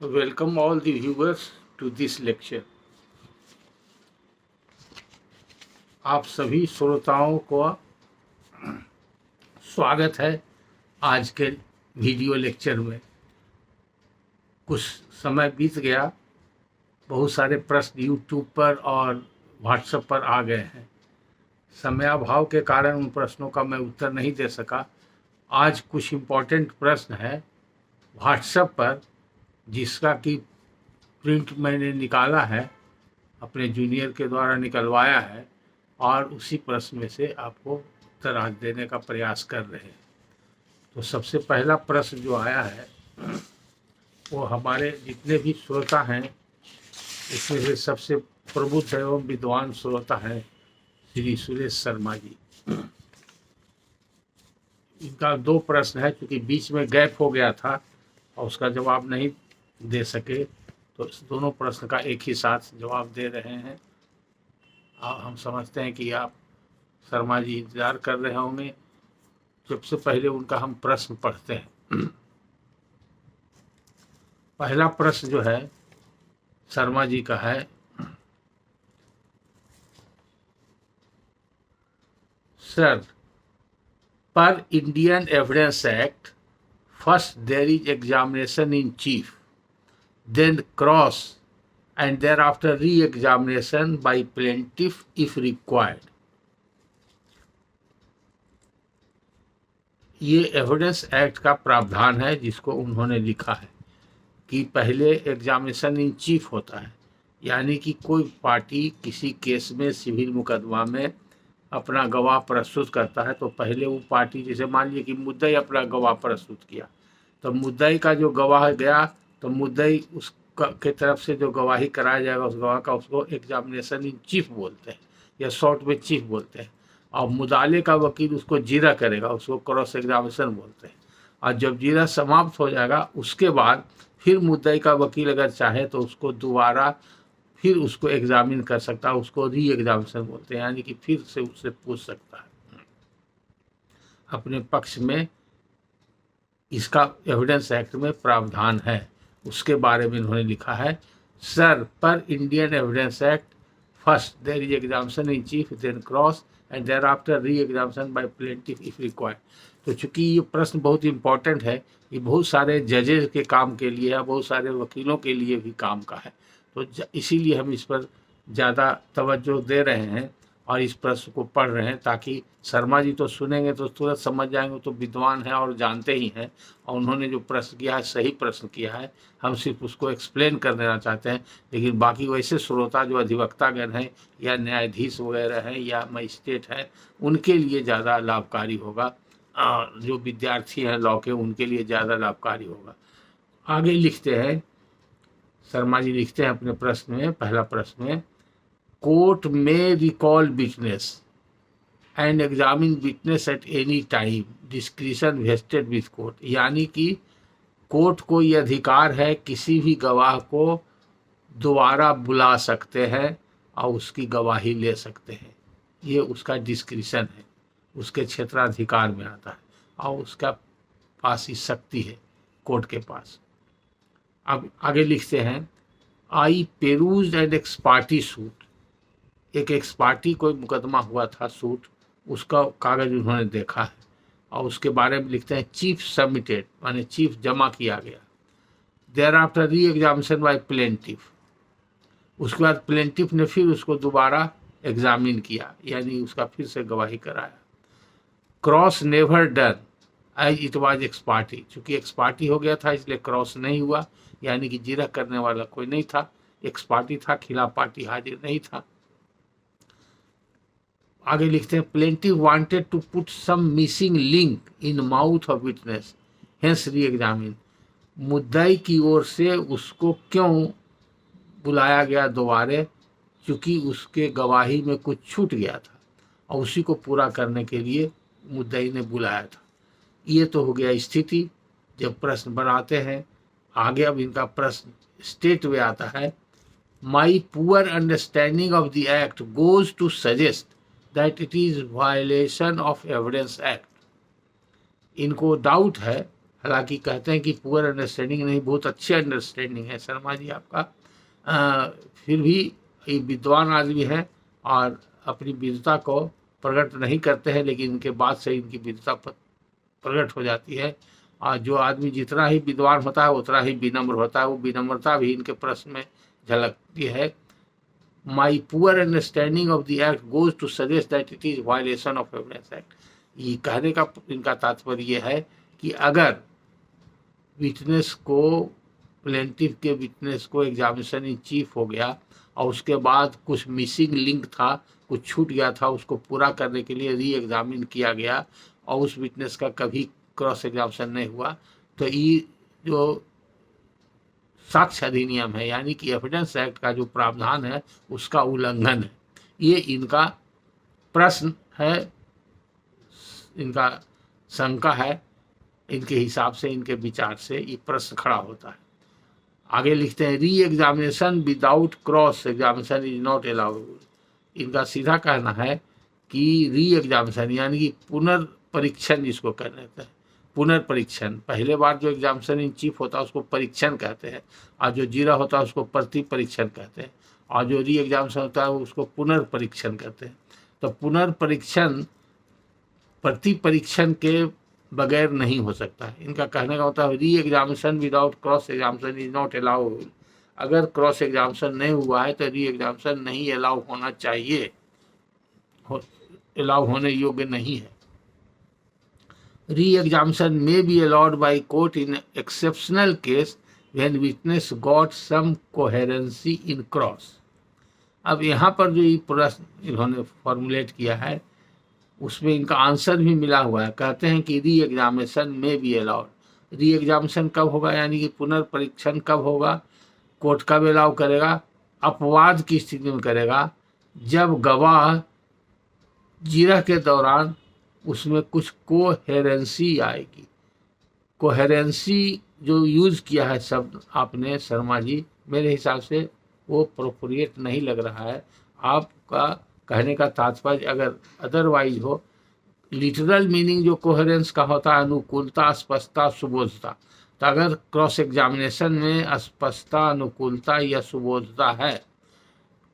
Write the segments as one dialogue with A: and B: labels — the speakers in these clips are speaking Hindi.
A: Welcome all the viewers to this lecture. आप सभी श्रोताओं को स्वागत है आज के वीडियो लेक्चर में। कुछ समय बीत गया, बहुत सारे प्रश्न यूट्यूब पर और व्हाट्सएप पर आ गए हैं। समयाभाव के कारण उन प्रश्नों का मैं उत्तर नहीं दे सका। आज कुछ इम्पोर्टेंट प्रश्न है व्हाट्सएप पर, जिसका कि प्रिंट मैंने निकाला है, अपने जूनियर के द्वारा निकलवाया है, और उसी प्रश्न में से आपको उत्तर आज देने का प्रयास कर रहे हैं। तो सबसे पहला प्रश्न जो आया है वो हमारे जितने भी श्रोता हैं इसमें से सबसे प्रबुद्ध एवं विद्वान श्रोता हैं श्री सुरेश शर्मा जी। इनका दो प्रश्न है, क्योंकि बीच में गैप हो गया था और उसका जवाब नहीं दे सके, तो दोनों प्रश्न का एक ही साथ जवाब दे रहे हैं। हम समझते हैं कि आप शर्मा जी इंतजार कर रहे होंगे। सबसे पहले उनका हम प्रश्न पढ़ते हैं। पहला प्रश्न जो है शर्मा जी का है, सर, पर Indian evidence act first there is examination in chief, then cross and thereafter re-examination by plaintiff if required. ये एविडेंस एक्ट का प्रावधान है जिसको उन्होंने लिखा है कि पहले एग्जामिनेशन इन चीफ होता है, यानी कि कोई पार्टी किसी केस में सिविल मुकदमा में अपना गवाह प्रस्तुत करता है तो पहले वो पार्टी, जैसे मान लीजिए कि मुद्दई अपना गवाह प्रस्तुत किया, तो मुद्दई का जो गवाह गया तो मुद्दई उसका के तरफ से जो गवाही कराया जाएगा उस गवाह का, उसको एग्जामिनेशन इन चीफ बोलते हैं या शॉर्ट में चीफ बोलते हैं। और मुदाले का वकील उसको जीरा करेगा, उसको क्रॉस एग्जामिनेशन बोलते हैं। और जब जीरा समाप्त हो जाएगा उसके बाद फिर मुद्दई का वकील अगर चाहे तो उसको दोबारा फिर उसको एग्जामिन कर सकता है, उसको री एग्जामिनेशन बोलते हैं, यानी कि फिर से उससे पूछ सकता है अपने पक्ष में। इसका एविडेंस एक्ट में प्रावधान है, उसके बारे में इन्होंने लिखा है, सर, पर Indian evidence act first there is examination in chief, then cross and thereafter re examination by plaintiff if required. तो चूंकि ये प्रश्न बहुत इंपॉर्टेंट है, ये बहुत सारे जजेस के काम के लिए है, बहुत सारे वकीलों के लिए भी काम का है, तो इसीलिए हम इस पर ज़्यादा तवज्जो दे रहे हैं और इस प्रश्न को पढ़ रहे हैं, ताकि शर्मा जी तो सुनेंगे तो तुरंत समझ जाएंगे, तो विद्वान हैं और जानते ही हैं, और उन्होंने जो प्रश्न किया है सही प्रश्न किया है, हम सिर्फ उसको एक्सप्लेन कर देना चाहते हैं। लेकिन बाकी वैसे श्रोता जो अधिवक्तागण हैं या न्यायाधीश वगैरह हैं या मजिस्ट्रेट हैं, उनके लिए ज़्यादा लाभकारी होगा, जो विद्यार्थी हैं लॉ के उनके लिए ज़्यादा लाभकारी होगा। आगे लिखते हैं, शर्मा जी लिखते हैं अपने प्रश्न में, पहला प्रश्न में, कोर्ट में recall witness and examine witness at any time, discretion vested with court. यानी कि कोर्ट को ये अधिकार है किसी भी गवाह को दोबारा बुला सकते हैं और उसकी गवाही ले सकते हैं, ये उसका डिस्क्रिशन है, उसके क्षेत्राधिकार में आता है और उसका पास ही शक्ति है कोर्ट के पास। अब आगे लिखते हैं, आई पेरूज एंड एक्सपार्टी सूट, एक एक्सपार्टी कोई मुकदमा हुआ था सूट, उसका कागज उन्होंने देखा है और उसके बारे में लिखते हैं, चीफ सबमिटेड, माने चीफ जमा किया गया, thereafter re examination by plaintiff, उसके बाद प्लेंटिफ ने फिर उसको दोबारा एग्जामिन किया, यानी उसका फिर से गवाही कराया, cross never done as it was ex parte, चूंकि एक्सपार्टी हो गया था इसलिए क्रॉस नहीं हुआ, यानी कि जिरह करने वाला कोई नहीं था, एक्सपार्टी था, खिलाफ पार्टी हाजिर नहीं था। आगे लिखते हैं, plaintiff wanted to put some missing link in mouth of witness hence re examine, मुद्दई की ओर से उसको क्यों बुलाया गया दोबारे, क्योंकि उसके गवाही में कुछ छूट गया था और उसी को पूरा करने के लिए मुद्दई ने बुलाया था। ये तो हो गया स्थिति जब प्रश्न बनाते हैं। आगे अब इनका प्रश्न स्टेट में आता है, my poor understanding of the act goes to suggest that it is violation of evidence act. इनको डाउट है, हालांकि कहते हैं कि पुअर अंडरस्टैंडिंग नहीं, बहुत अच्छी अंडरस्टैंडिंग है शर्मा जी आपका। फिर भी ये विद्वान आदमी है और अपनी विद्वता को प्रकट नहीं करते हैं, लेकिन इनके बाद से इनकी विद्वता प्रकट हो जाती है। और जो आदमी जितना ही विद्वान होता है उतना ही विनम्र होता है, वो विनम्रता भी इनके प्रश्न में झलकती है। My poor understanding of the act goes to suggest that it is violation of evidence act. ये कहने का इनका तात्पर्य ये है कि अगर विटनेस को, प्लेंटिफ के विटनेस को एग्जामिनेशन इन चीफ हो गया और उसके बाद कुछ मिसिंग लिंक था, कुछ छूट गया था, उसको पूरा करने के लिए री एग्जामिन किया गया और उस विटनेस का कभी क्रॉस एग्जामिनेशन नहीं हुआ, तो ये जो साक्ष्य अधिनियम है यानी कि एविडेंस एक्ट का जो प्रावधान है उसका उल्लंघन है। ये इनका प्रश्न है, इनका शंका है, इनके हिसाब से, इनके विचार से ये प्रश्न खड़ा होता है। आगे लिखते हैं, re examination without cross examination is not allowed. इनका सीधा कहना है कि री एग्जामिनेशन यानी कि पुनर्परीक्षण जिसको कहते हैं, पुनर्परीक्षण, पहले बार जो एग्जामिनेशन इन चीफ होता है उसको परीक्षण कहते हैं, और जो जीरा होता है उसको प्रति परीक्षण कहते हैं, और जो री एग्जामिनेशन होता है उसको पुनर्परीक्षण कहते हैं। तो पुनर्परीक्षण प्रति परीक्षण के बगैर नहीं हो सकता है। इनका कहने का होता है re examination without cross examination is not allowed. अगर क्रॉस एग्जामिनेशन नहीं हुआ है तो री एग्जामिनेशन नहीं अलाउ होना चाहिए, अलाउ होने योग्य नहीं है। Re-examination may be allowed by court in exceptional case when witness got some coherency in cross। अब यहाँ पर जो ये प्रश्न इन्होंने फॉर्मुलेट किया है उसमें इनका आंसर भी मिला हुआ है। कहते हैं कि री एग्जामिनेशन में बी अलाउड। री एग्जामिनेशन कब होगा यानी कि पुनर्परीक्षण कब होगा, कोर्ट कब अलाउ करेगा, अपवाद की स्थिति में करेगा जब गवाह जिरह के दौरान उसमें कुछ कोहेरेंसी आएगी। कोहेरेंसी जो यूज़ किया है शब्द आपने शर्मा जी, मेरे हिसाब से वो प्रोपोरिएट नहीं लग रहा है। आपका कहने का तात्पर्य अगर अदरवाइज हो, लिटरल मीनिंग जो कोहेरेंस का होता है अनुकूलता, स्पष्टता, सुबोधता, तो अगर क्रॉस एग्जामिनेशन में स्पष्टता, अनुकूलता या सुबोधता है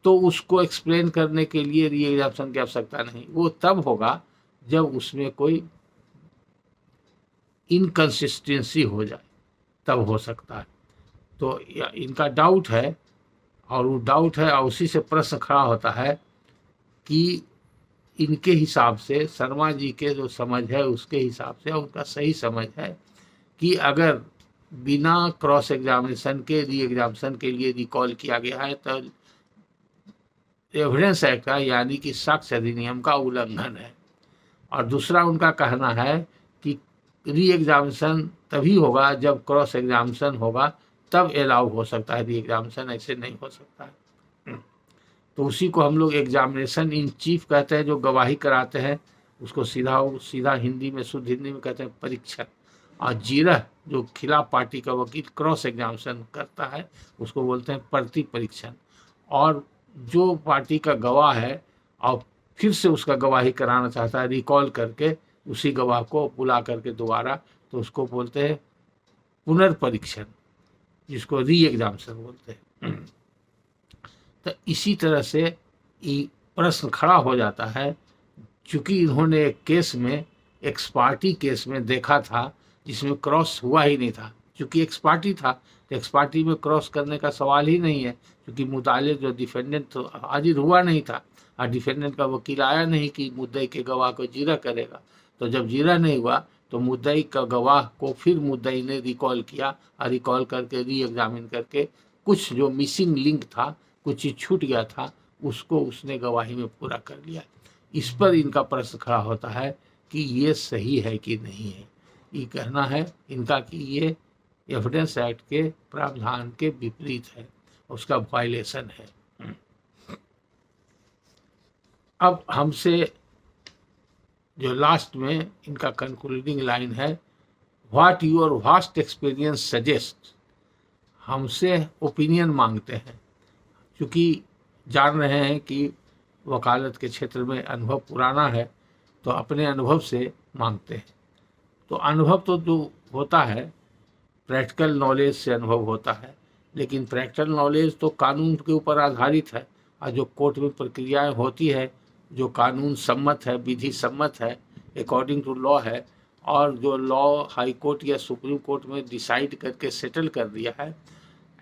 A: तो उसको एक्सप्लेन करने के लिए री एग्जामिनेशन की आवश्यकता नहीं। वो तब होगा जब उसमें कोई इनकंसिस्टेंसी हो जाए, तब हो सकता है। तो इनका डाउट है, और वो डाउट है और उसी से प्रश्न खड़ा होता है कि इनके हिसाब से, शर्मा जी के जो समझ है उसके हिसाब से, उनका सही समझ है कि अगर बिना क्रॉस एग्जामिनेशन के री एग्जामिनेशन के लिए रिकॉल किया गया है तो एविडेंस एक्ट का यानी कि साक्ष्य अधिनियम का उल्लंघन है। और दूसरा उनका कहना है कि री एग्जामिनेशन तभी होगा जब क्रॉस एग्जामिनेशन होगा, तब अलाउ हो सकता है री एग्जामिनेशन, ऐसे नहीं हो सकता है। तो उसी को हम लोग एग्जामिनेशन इन चीफ कहते हैं, जो गवाही कराते हैं उसको सीधा हिंदी में, शुद्ध हिंदी में कहते हैं परीक्षण। और जीरह जो खिलाफ पार्टी का वकील क्रॉस एग्जामिनेशन करता है उसको बोलते हैं प्रति परीक्षण। और जो पार्टी का गवाह है और फिर से उसका गवाही कराना चाहता है रिकॉल करके उसी गवाह को बुला करके दोबारा, तो उसको बोलते हैं पुनर्परीक्षण, जिसको री एग्जामिनेशन बोलते हैं। तो इसी तरह से ये प्रश्न खड़ा हो जाता है, चूँकि इन्होंने एक केस में, एक्स पार्टी केस में देखा था जिसमें क्रॉस हुआ ही नहीं था। चूँकि एक्स पार्टी था तो एक्स पार्टी में क्रॉस करने का सवाल ही नहीं है, क्योंकि मुतालिक जो डिफेंडेंट तो हाजिर हुआ नहीं था और डिफेंडेंट का वकील आया नहीं कि मुद्दई के गवाह को जीरा करेगा। तो जब जीरा नहीं हुआ तो मुद्दई का गवाह को फिर मुद्दई ने रिकॉल किया और रिकॉल करके री एग्जामिन करके कुछ जो मिसिंग लिंक था, कुछ चीज छूट गया था, उसको उसने गवाही में पूरा कर लिया। इस पर इनका प्रश्न खड़ा होता है कि ये सही है कि नहीं है। ये कहना है इनका कि ये एविडेंस एक्ट के प्रावधान के विपरीत है, उसका वायलेशन है। अब हमसे जो लास्ट में इनका कंक्लूडिंग लाइन है, what your vast experience suggest, हमसे ओपिनियन मांगते हैं, क्योंकि जान रहे हैं कि वकालत के क्षेत्र में अनुभव पुराना है, तो अपने अनुभव से मांगते हैं। तो अनुभव तो जो होता है, प्रैक्टिकल नॉलेज से अनुभव होता है, लेकिन प्रैक्टिकल नॉलेज तो कानून के ऊपर आधारित है, और जो कोर्ट में प्रक्रियाएं होती है जो कानून सम्मत है, विधि सम्मत है, अकॉर्डिंग टू लॉ है, और जो लॉ हाई कोर्ट या सुप्रीम कोर्ट में डिसाइड करके सेटल कर दिया है,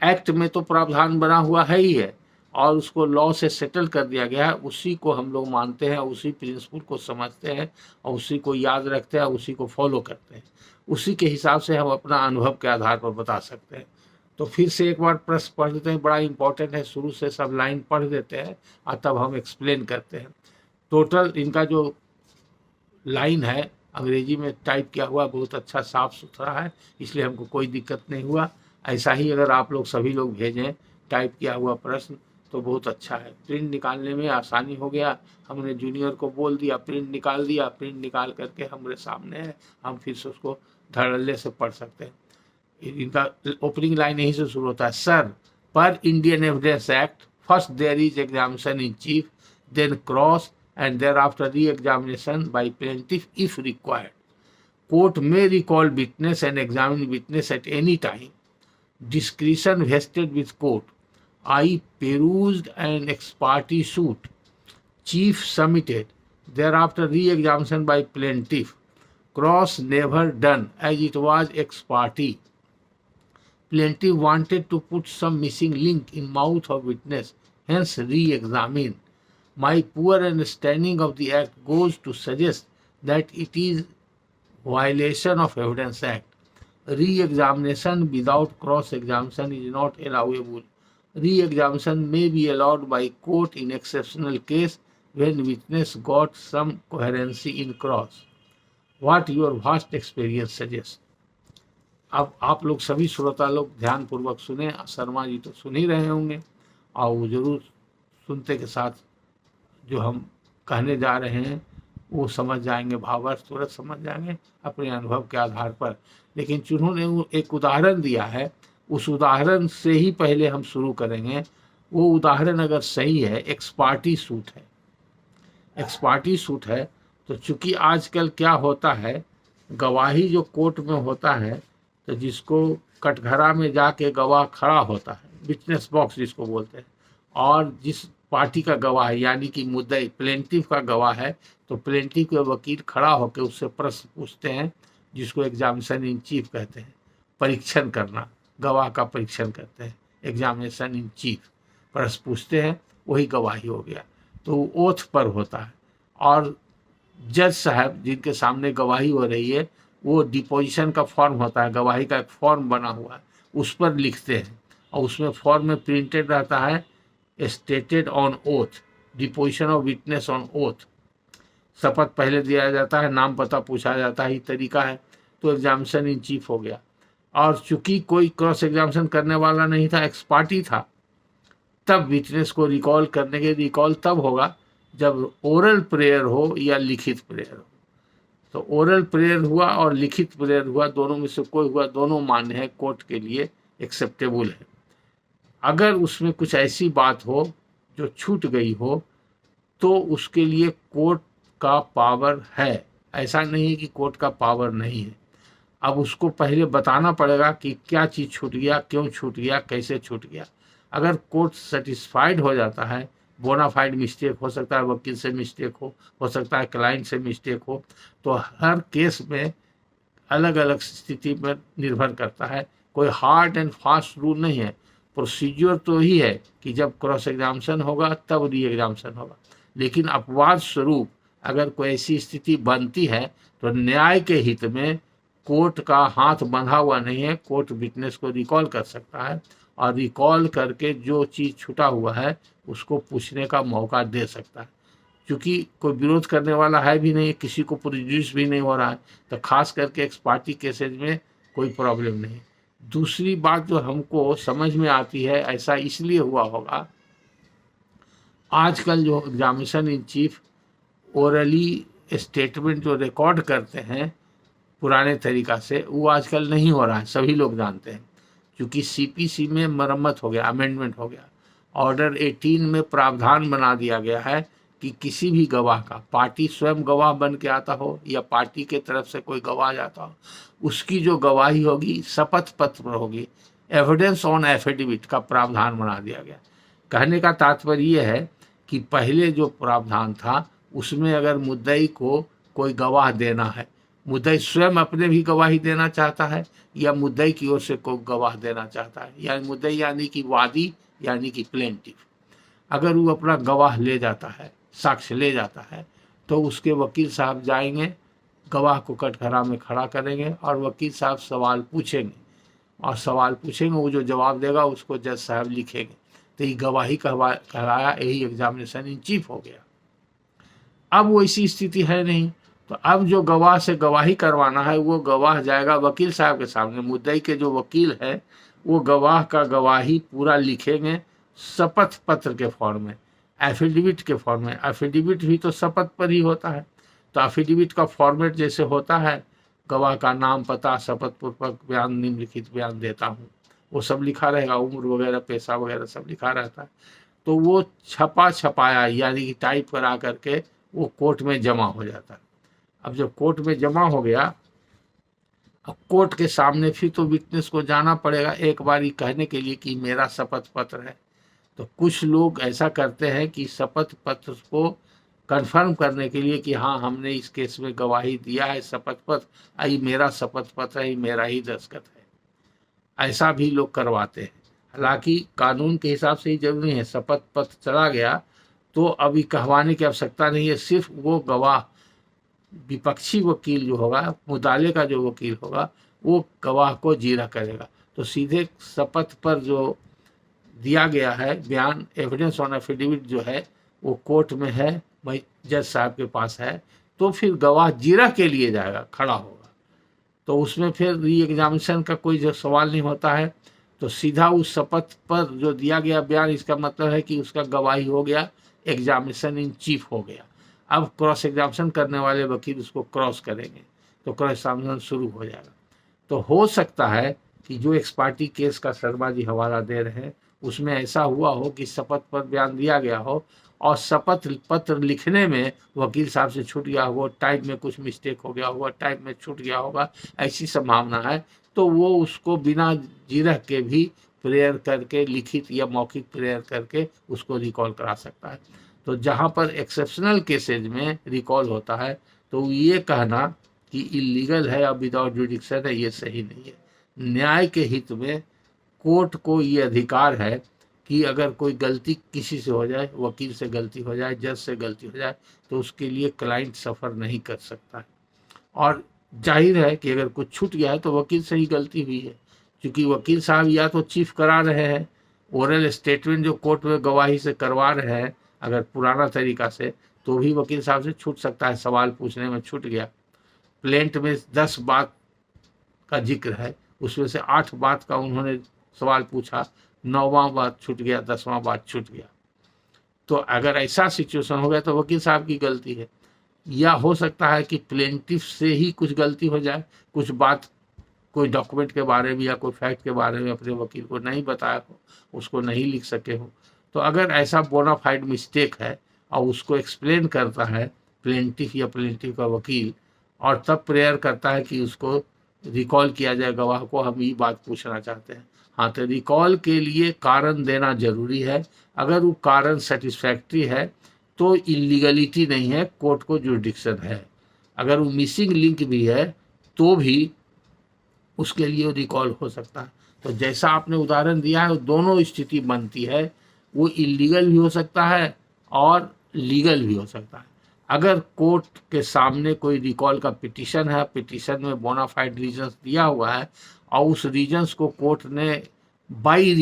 A: एक्ट में तो प्रावधान बना हुआ है ही है, और उसको लॉ से सेटल कर दिया गया है, उसी को हम लोग मानते हैं, उसी प्रिंसिपल को समझते हैं, और उसी को याद रखते हैं, उसी को फॉलो करते हैं। उसी के हिसाब से हम अपना अनुभव के आधार पर बता सकते हैं। तो फिर से एक बार प्रश्न पढ़ लेते हैं, बड़ा इंपॉर्टेंट है, शुरू से सब लाइन पढ़ देते हैं और तब हम एक्सप्लेन करते हैं। टोटल इनका जो लाइन है अंग्रेजी में टाइप किया हुआ बहुत अच्छा साफ सुथरा है, इसलिए हमको कोई दिक्कत नहीं हुआ। ऐसा ही अगर आप लोग सभी लोग भेजें टाइप किया हुआ प्रश्न तो बहुत अच्छा है, प्रिंट निकालने में आसानी हो गया। हमने जूनियर को बोल दिया, प्रिंट निकाल दिया, प्रिंट निकाल करके हमारे सामने है, हम फिर से उसको धड़ल्ले से पढ़ सकते हैं। इनका ओपनिंग लाइन यहीं से शुरू होता है, सर पर Indian evidence act first there is examination in chief, then cross and thereafter re-examination by plaintiff if required. Court may recall witness and examine witness at any time. Discretion vested with court. I perused an ex parte suit. Chief submitted. Thereafter re-examination by plaintiff. Cross never done as it was ex parte. Plaintiff wanted to put some missing link in mouth of witness, hence re-examine. My poor understanding of the act goes to suggest that it is violation of Evidence Act. Re-examination without cross-examination is not allowable. Re-examination may be allowed by court in exceptional case when witness got some coherency in cross. What your vast experience suggests. अब आप लोग सभी श्रोता लोग ध्यान पूर्वक सुने, शर्मा जी तो सुन ही रहे होंगे, और वो जरूर सुनते के साथ जो हम कहने जा रहे हैं वो समझ जाएंगे, भावार्थ तुरंत समझ जाएंगे अपने अनुभव के आधार पर। लेकिन जिन्होंने एक उदाहरण दिया है, उस उदाहरण से ही पहले हम शुरू करेंगे। वो उदाहरण अगर सही है, एक्स पार्टी सूट है, एक्स पार्टी सूट है, तो चूंकि आजकल क्या होता है, गवाही जो कोर्ट में होता है, तो जिसको कटघरा में जाके गवाह खड़ा होता है, विटनेस बॉक्स जिसको बोलते हैं, और जिस पार्टी का गवाह है यानी कि मुद्दई प्लेंटिफ का गवाह है, तो प्लेंटिफ के वकील खड़ा होकर उससे प्रश्न पूछते हैं, जिसको एग्जामिनेशन इन चीफ कहते हैं। परीक्षण करना, गवाह का परीक्षण करते हैं, एग्जामिनेशन इन चीफ, प्रश्न पूछते हैं, वही गवाही हो गया। तो ओथ पर होता है, और जज साहब जिनके सामने गवाही हो रही है, वो डिपोजिशन का फॉर्म होता है, गवाही का एक फॉर्म बना हुआ है, उस पर लिखते हैं, और उसमें फॉर्म में प्रिंटेड रहता है stated on oath, deposition of witness on oath. शपथ पहले दिया जाता है, नाम पता पूछा जाता है, ये तरीका है। तो एग्जामिनेशन इन चीफ हो गया। और चूंकि कोई क्रॉस एग्जामिनेशन करने वाला नहीं था, एक्स पार्टी था, तब विटनेस को रिकॉल करने के रिकॉल तब होगा जब ओरल प्रेयर हो या लिखित प्रेयर हो। तो ओरल प्रेयर हुआ और लिखित प्रेयर हुआ, दोनों में से कोई हुआ, दोनों मान्य है, कोर्ट के लिए एक्सेप्टेबल है। अगर उसमें कुछ ऐसी बात हो जो छूट गई हो, तो उसके लिए कोर्ट का पावर है, ऐसा नहीं कि कोर्ट का पावर नहीं है। अब उसको पहले बताना पड़ेगा कि क्या चीज़ छूट गया, क्यों छूट गया, कैसे छूट गया। अगर कोर्ट सेटिस्फाइड हो जाता है, बोनाफाइड मिस्टेक हो सकता है, वकील से मिस्टेक हो सकता है क्लाइंट से मिस्टेक हो, तो हर केस में अलग अलग स्थिति पर निर्भर करता है, कोई हार्ड एंड फास्ट रूल नहीं है। प्रोसीजर तो ही है कि जब क्रॉस एग्जामिनेशन होगा तब री एग्जामिनेशन होगा, लेकिन अपवाद स्वरूप अगर कोई ऐसी स्थिति बनती है तो न्याय के हित में कोर्ट का हाथ बंधा हुआ नहीं है, कोर्ट विटनेस को रिकॉल कर सकता है, और रिकॉल करके जो चीज़ छूटा हुआ है उसको पूछने का मौका दे सकता है। क्योंकि कोई विरोध करने वाला है भी नहीं, किसी को प्रेजुडिस भी नहीं हो रहा है, तो खास करके एक्स पार्टी केसेज में कोई प्रॉब्लम नहीं। दूसरी बात जो हमको समझ में आती है, ऐसा इसलिए हुआ होगा, आजकल जो examination in chief orally statement जो रिकॉर्ड करते हैं पुराने तरीका से, वो आजकल नहीं हो रहा है, सभी लोग जानते हैं। क्योंकि सीपीसी में मरम्मत हो गया, अमेंडमेंट हो गया, ऑर्डर 18 में प्रावधान बना दिया गया है कि किसी भी गवाह का, पार्टी स्वयं गवाह बन के आता हो या पार्टी के तरफ से कोई गवाह जाता हो, उसकी जो गवाही होगी शपथ पत्र पर होगी। एविडेंस ऑन एफिडेविट का प्रावधान बना दिया गया। कहने का तात्पर्य यह है कि पहले जो प्रावधान था उसमें अगर मुद्दई को कोई गवाह देना है, मुद्दई स्वयं अपने भी गवाही देना चाहता है या मुद्दई की ओर से कोई गवाह देना चाहता है, या मुद्दई यानी कि वादी यानी कि प्लेंटिफ, अगर वो अपना गवाह ले जाता है, साक्ष्य ले जाता है, तो उसके वकील साहब जाएंगे, गवाह को कटघरा में खड़ा करेंगे और वकील साहब सवाल पूछेंगे, और सवाल पूछेंगे, वो जो जवाब देगा उसको जज साहब लिखेंगे। तो ये गवाही कहलाया, यही एग्जामिनेशन इन चीफ हो गया। अब वैसी स्थिति है नहीं, तो अब जो गवाह से गवाही करवाना है वो गवाह जाएगा वकील साहब के सामने, मुद्दई के जो वकील है वो गवाह का गवाही पूरा लिखेंगे शपथ पत्र के फॉर्म में, एफिडेविट के फॉर्म में। एफिडेविट भी तो शपथ पर ही होता है, तो एफिडेविट का फॉर्मेट जैसे होता है, गवाह का नाम, पता, शपथ पूर्वक बयान, निम्नलिखित बयान देता हूँ, वो सब लिखा रहेगा, उम्र वगैरह, पेशा वगैरह सब लिखा रहता है। तो वो छपा छपाया यानी कि टाइप करा करके वो कोर्ट में जमा हो जाता है। अब जब कोर्ट में जमा हो गया, अब कोर्ट के सामने फिर तो विटनेस को जाना पड़ेगा एक बार ही कहने के लिए कि मेरा शपथ पत्र है। तो कुछ लोग ऐसा करते हैं कि शपथ पत्र को कंफर्म करने के लिए कि हाँ हमने इस केस में गवाही दिया है, शपथ पत्र, आई मेरा शपथ पत्र है, मेरा ही दस्तखत है, ऐसा भी लोग करवाते हैं। हालांकि कानून के हिसाब से ही जरूरी है, शपथ पत्र चला गया तो अभी कहवाने की आवश्यकता नहीं है, सिर्फ वो गवाह, विपक्षी वकील जो होगा, मुद्दाले का जो वकील होगा, वो गवाह को जीरा करेगा। तो सीधे शपथ पर जो दिया गया है बयान, एविडेंस ऑन एफिडेविट जो है वो कोर्ट में है, भाई जज साहब के पास है, तो फिर गवाह जीरा के लिए जाएगा, खड़ा होगा, तो उसमें फिर री एग्जामिनेशन का कोई जो सवाल नहीं होता है। तो सीधा उस शपथ पर जो दिया गया बयान, इसका मतलब है कि उसका गवाही हो गया, एग्जामिनेशन इन चीफ हो गया। अब क्रॉस एग्जामिनेशन करने वाले वकील उसको क्रॉस करेंगे, तो क्रॉस एग्जामिनेशन शुरू हो जाएगा। तो हो सकता है कि जो एक्स पार्टी केस का शर्मा जी हवाला दे रहे हैं उसमें ऐसा हुआ हो कि शपथ पर बयान दिया गया हो और शपथ पत्र लिखने में वकील साहब से छूट गया हो, टाइप में कुछ मिस्टेक हो गया होगा, टाइप में छूट गया होगा, ऐसी संभावना है। तो वो उसको बिना जिरह के भी प्रेयर करके, लिखित या मौखिक प्रेयर करके उसको रिकॉल करा सकता है। तो जहाँ पर एक्सेप्शनल केसेज में रिकॉल होता है तो ये कहना कि इलीगल है या विदाउट जुडिक्शन है, ये सही नहीं है। न्याय के हित में कोर्ट को ये अधिकार है कि अगर कोई गलती किसी से हो जाए, वकील से गलती हो जाए, जज से गलती हो जाए, तो उसके लिए क्लाइंट सफ़र नहीं कर सकता है। और जाहिर है कि अगर कुछ छूट गया है तो वकील से ही गलती हुई है, क्योंकि वकील साहब या तो चीफ करा रहे हैं, ओरल स्टेटमेंट जो कोर्ट में गवाही से करवा रहे हैं, अगर पुराना तरीका से, तो भी वकील साहब से छूट सकता है, सवाल पूछने में छूट गया। प्लेंट में 10 बात का जिक्र है, उसमें से 8 बात का उन्होंने सवाल पूछा, 9वां बात छूट गया, 10वां बात छूट गया। तो अगर ऐसा सिचुएशन हो गया तो वकील साहब की गलती है, या हो सकता है कि प्लेंटिफ से ही कुछ गलती हो जाए, कुछ बात कोई डॉक्यूमेंट के बारे में या कोई फैक्ट के बारे में अपने वकील को नहीं बताया हो, उसको नहीं लिख सके हो। तो अगर ऐसा बोनाफाइड मिस्टेक है और उसको एक्सप्लेन करता है प्लेंटिफ या प्लेंटिफ का वकील, और तब प्रेयर करता है कि उसको रिकॉल किया जाए गवाह को, हम ये बात पूछना चाहते हैं। हाँ, तो रिकॉल के लिए कारण देना जरूरी है। अगर वो कारण सेटिस्फैक्ट्री है तो इलीगलिटी नहीं है, कोर्ट को जुरिडिक्शन है। अगर वो मिसिंग लिंक भी है तो भी उसके लिए रिकॉल हो सकता है। तो जैसा आपने उदाहरण दिया है, दोनों स्थिति बनती है, वो इलीगल भी हो सकता है और लीगल भी हो सकता है। अगर कोर्ट के सामने कोई रिकॉल का पिटीशन है, पिटीशन में बोनाफाइड रीजंस दिया हुआ है और उस रीजंस को कोर्ट ने बाई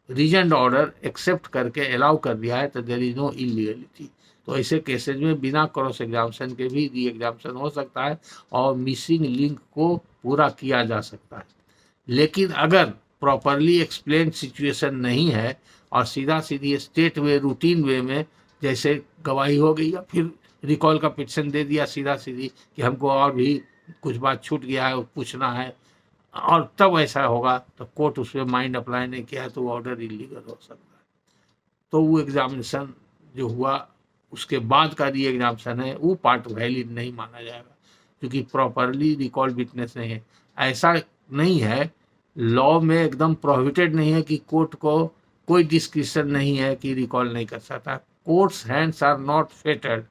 A: रीजन ऑर्डर एक्सेप्ट करके अलाउ कर दिया है, तो देयर इज नो इलीगलिटी। तो ऐसे केसेज में बिना क्रॉस एग्जामिनेशन के भी री एग्जामिनेशन हो सकता है और मिसिंग लिंक को पूरा किया जा सकता है। लेकिन अगर प्रॉपरली एक्सप्लेन सिचुएशन नहीं है और सीधा सीधी स्टेट वे, रूटीन वे में जैसे गवाही हो गई या फिर रिकॉल का पिटीशन दे दिया सीधा सीधी कि हमको और भी कुछ बात छूट गया है, पूछना है, और तब ऐसा होगा तो कोर्ट उसमें माइंड अप्लाई नहीं किया है तो वो ऑर्डर इलीगल हो सकता है। तो वो एग्जामिनेशन जो हुआ उसके बाद का री एग्जामिनेशन है वो पार्ट वैलिड नहीं माना जाएगा, क्योंकि प्रॉपरली रिकॉल विटनेस नहीं है। ऐसा नहीं है, लॉ में एकदम प्रोहिबिटेड नहीं है कि कोर्ट को कोई डिस्क्रिप्शन नहीं है कि रिकॉल नहीं कर सकता। Court's hands are not fettered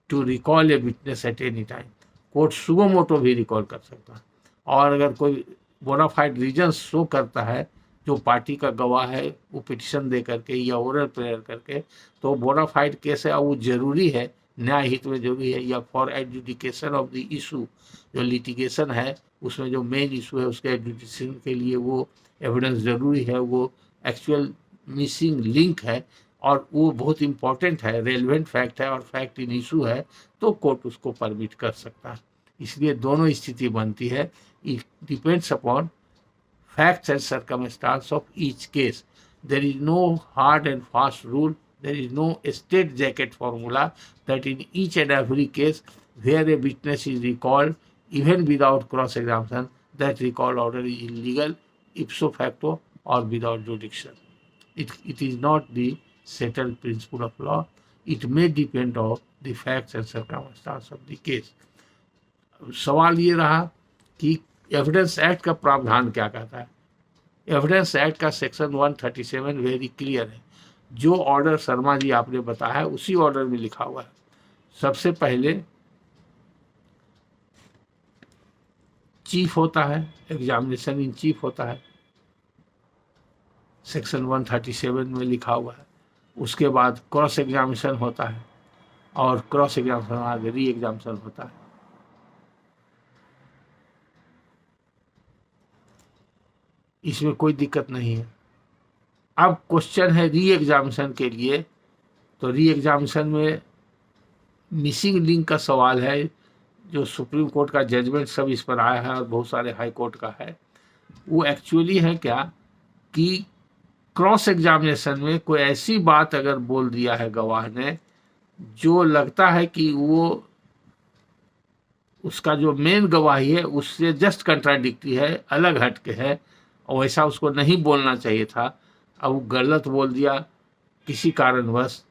A: to recall a witness at any time. Court suo motu भी रिकॉल कर सकता है, और अगर कोई बोनाफाइड रीजन शो करता है जो पार्टी का गवाह है वो पिटिशन दे करके या ओरल प्रेयर करके, तो बोनाफाइड केस है और वो जरूरी है, न्याय हित में जरूरी है, या for adjudication of the issue, जो लिटिगेशन है उसमें जो मेन इशू है उसके एडजुडिकेशन के लिए वो एविडेंस जरूरी है, वो एक्चुअल मिसिंग लिंक है और वो बहुत इंपॉर्टेंट है, रेलिवेंट फैक्ट है और फैक्ट इन इशू है, तो कोर्ट उसको परमिट कर सकता है। इसलिए दोनों स्थिति बनती है, it depends upon facts and circumstances of each case. There is no hard and fast rule. There is no state jacket formula that in each and every case where a witness is recalled, even without cross-examination, that recall order is illegal ipso facto or without jurisdiction. It is not the settled principle of law. It may depend on the facts and circumstances of the case. सवाल ये रहा कि एविडेंस एक्ट का प्रावधान क्या कहता है। एविडेंस एक्ट का सेक्शन 137 वेरी क्लियर है। जो ऑर्डर शर्मा जी आपने बताया है उसी ऑर्डर में लिखा हुआ है। सबसे पहले चीफ होता है, एग्जामिनेशन इन चीफ होता है, सेक्शन 137 में लिखा हुआ है। उसके बाद क्रॉस एग्जामिनेशन होता है और क्रॉस एग्जामिनेशन आगे री एग्जामिनेशन होता है। इसमें कोई दिक्कत नहीं है। अब क्वेश्चन है री एग्जामिनेशन के लिए, तो री एग्जामिनेशन में मिसिंग लिंक का सवाल है, जो सुप्रीम कोर्ट का जजमेंट सब इस पर आया है और बहुत सारे हाई कोर्ट का है। वो एक्चुअली है क्या कि क्रॉस एग्जामिनेशन में कोई ऐसी बात अगर बोल दिया है गवाह ने जो लगता है कि वो उसका जो मेन गवाही है उससे जस्ट कंट्राडिक्टरी है, अलग हट के है, और वैसा उसको नहीं बोलना चाहिए था, अब वो गलत बोल दिया किसी कारणवश,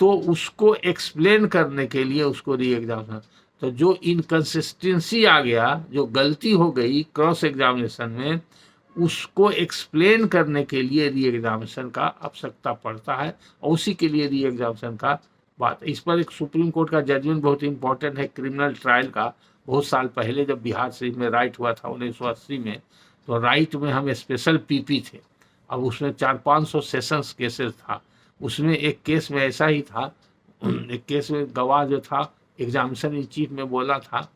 A: तो उसको एक्सप्लेन करने के लिए उसको री एग्जामिनेशन, तो जो इनकंसिस्टेंसी आ गया, जो गलती हो गई क्रॉस एग्जामिनेशन में, उसको एक्सप्लेन करने के लिए री एग्जामिनेशन का आवश्यकता पड़ता है, और उसी के लिए री एग्जामिनेशन का बात। इस पर एक सुप्रीम कोर्ट का जजमेंट बहुत इंपॉर्टेंट है क्रिमिनल ट्रायल का, बहुत साल पहले जब बिहार शरीफ में राइट हुआ था 1980 में, तो राइट में हम स्पेशल पीपी थे। अब उसमें 400-500 सेशंस केसेस था। उसमें एक केस में ऐसा ही था, एक केस में गवाह जो था एग्जामिनेशन इन चीफ में बोला था,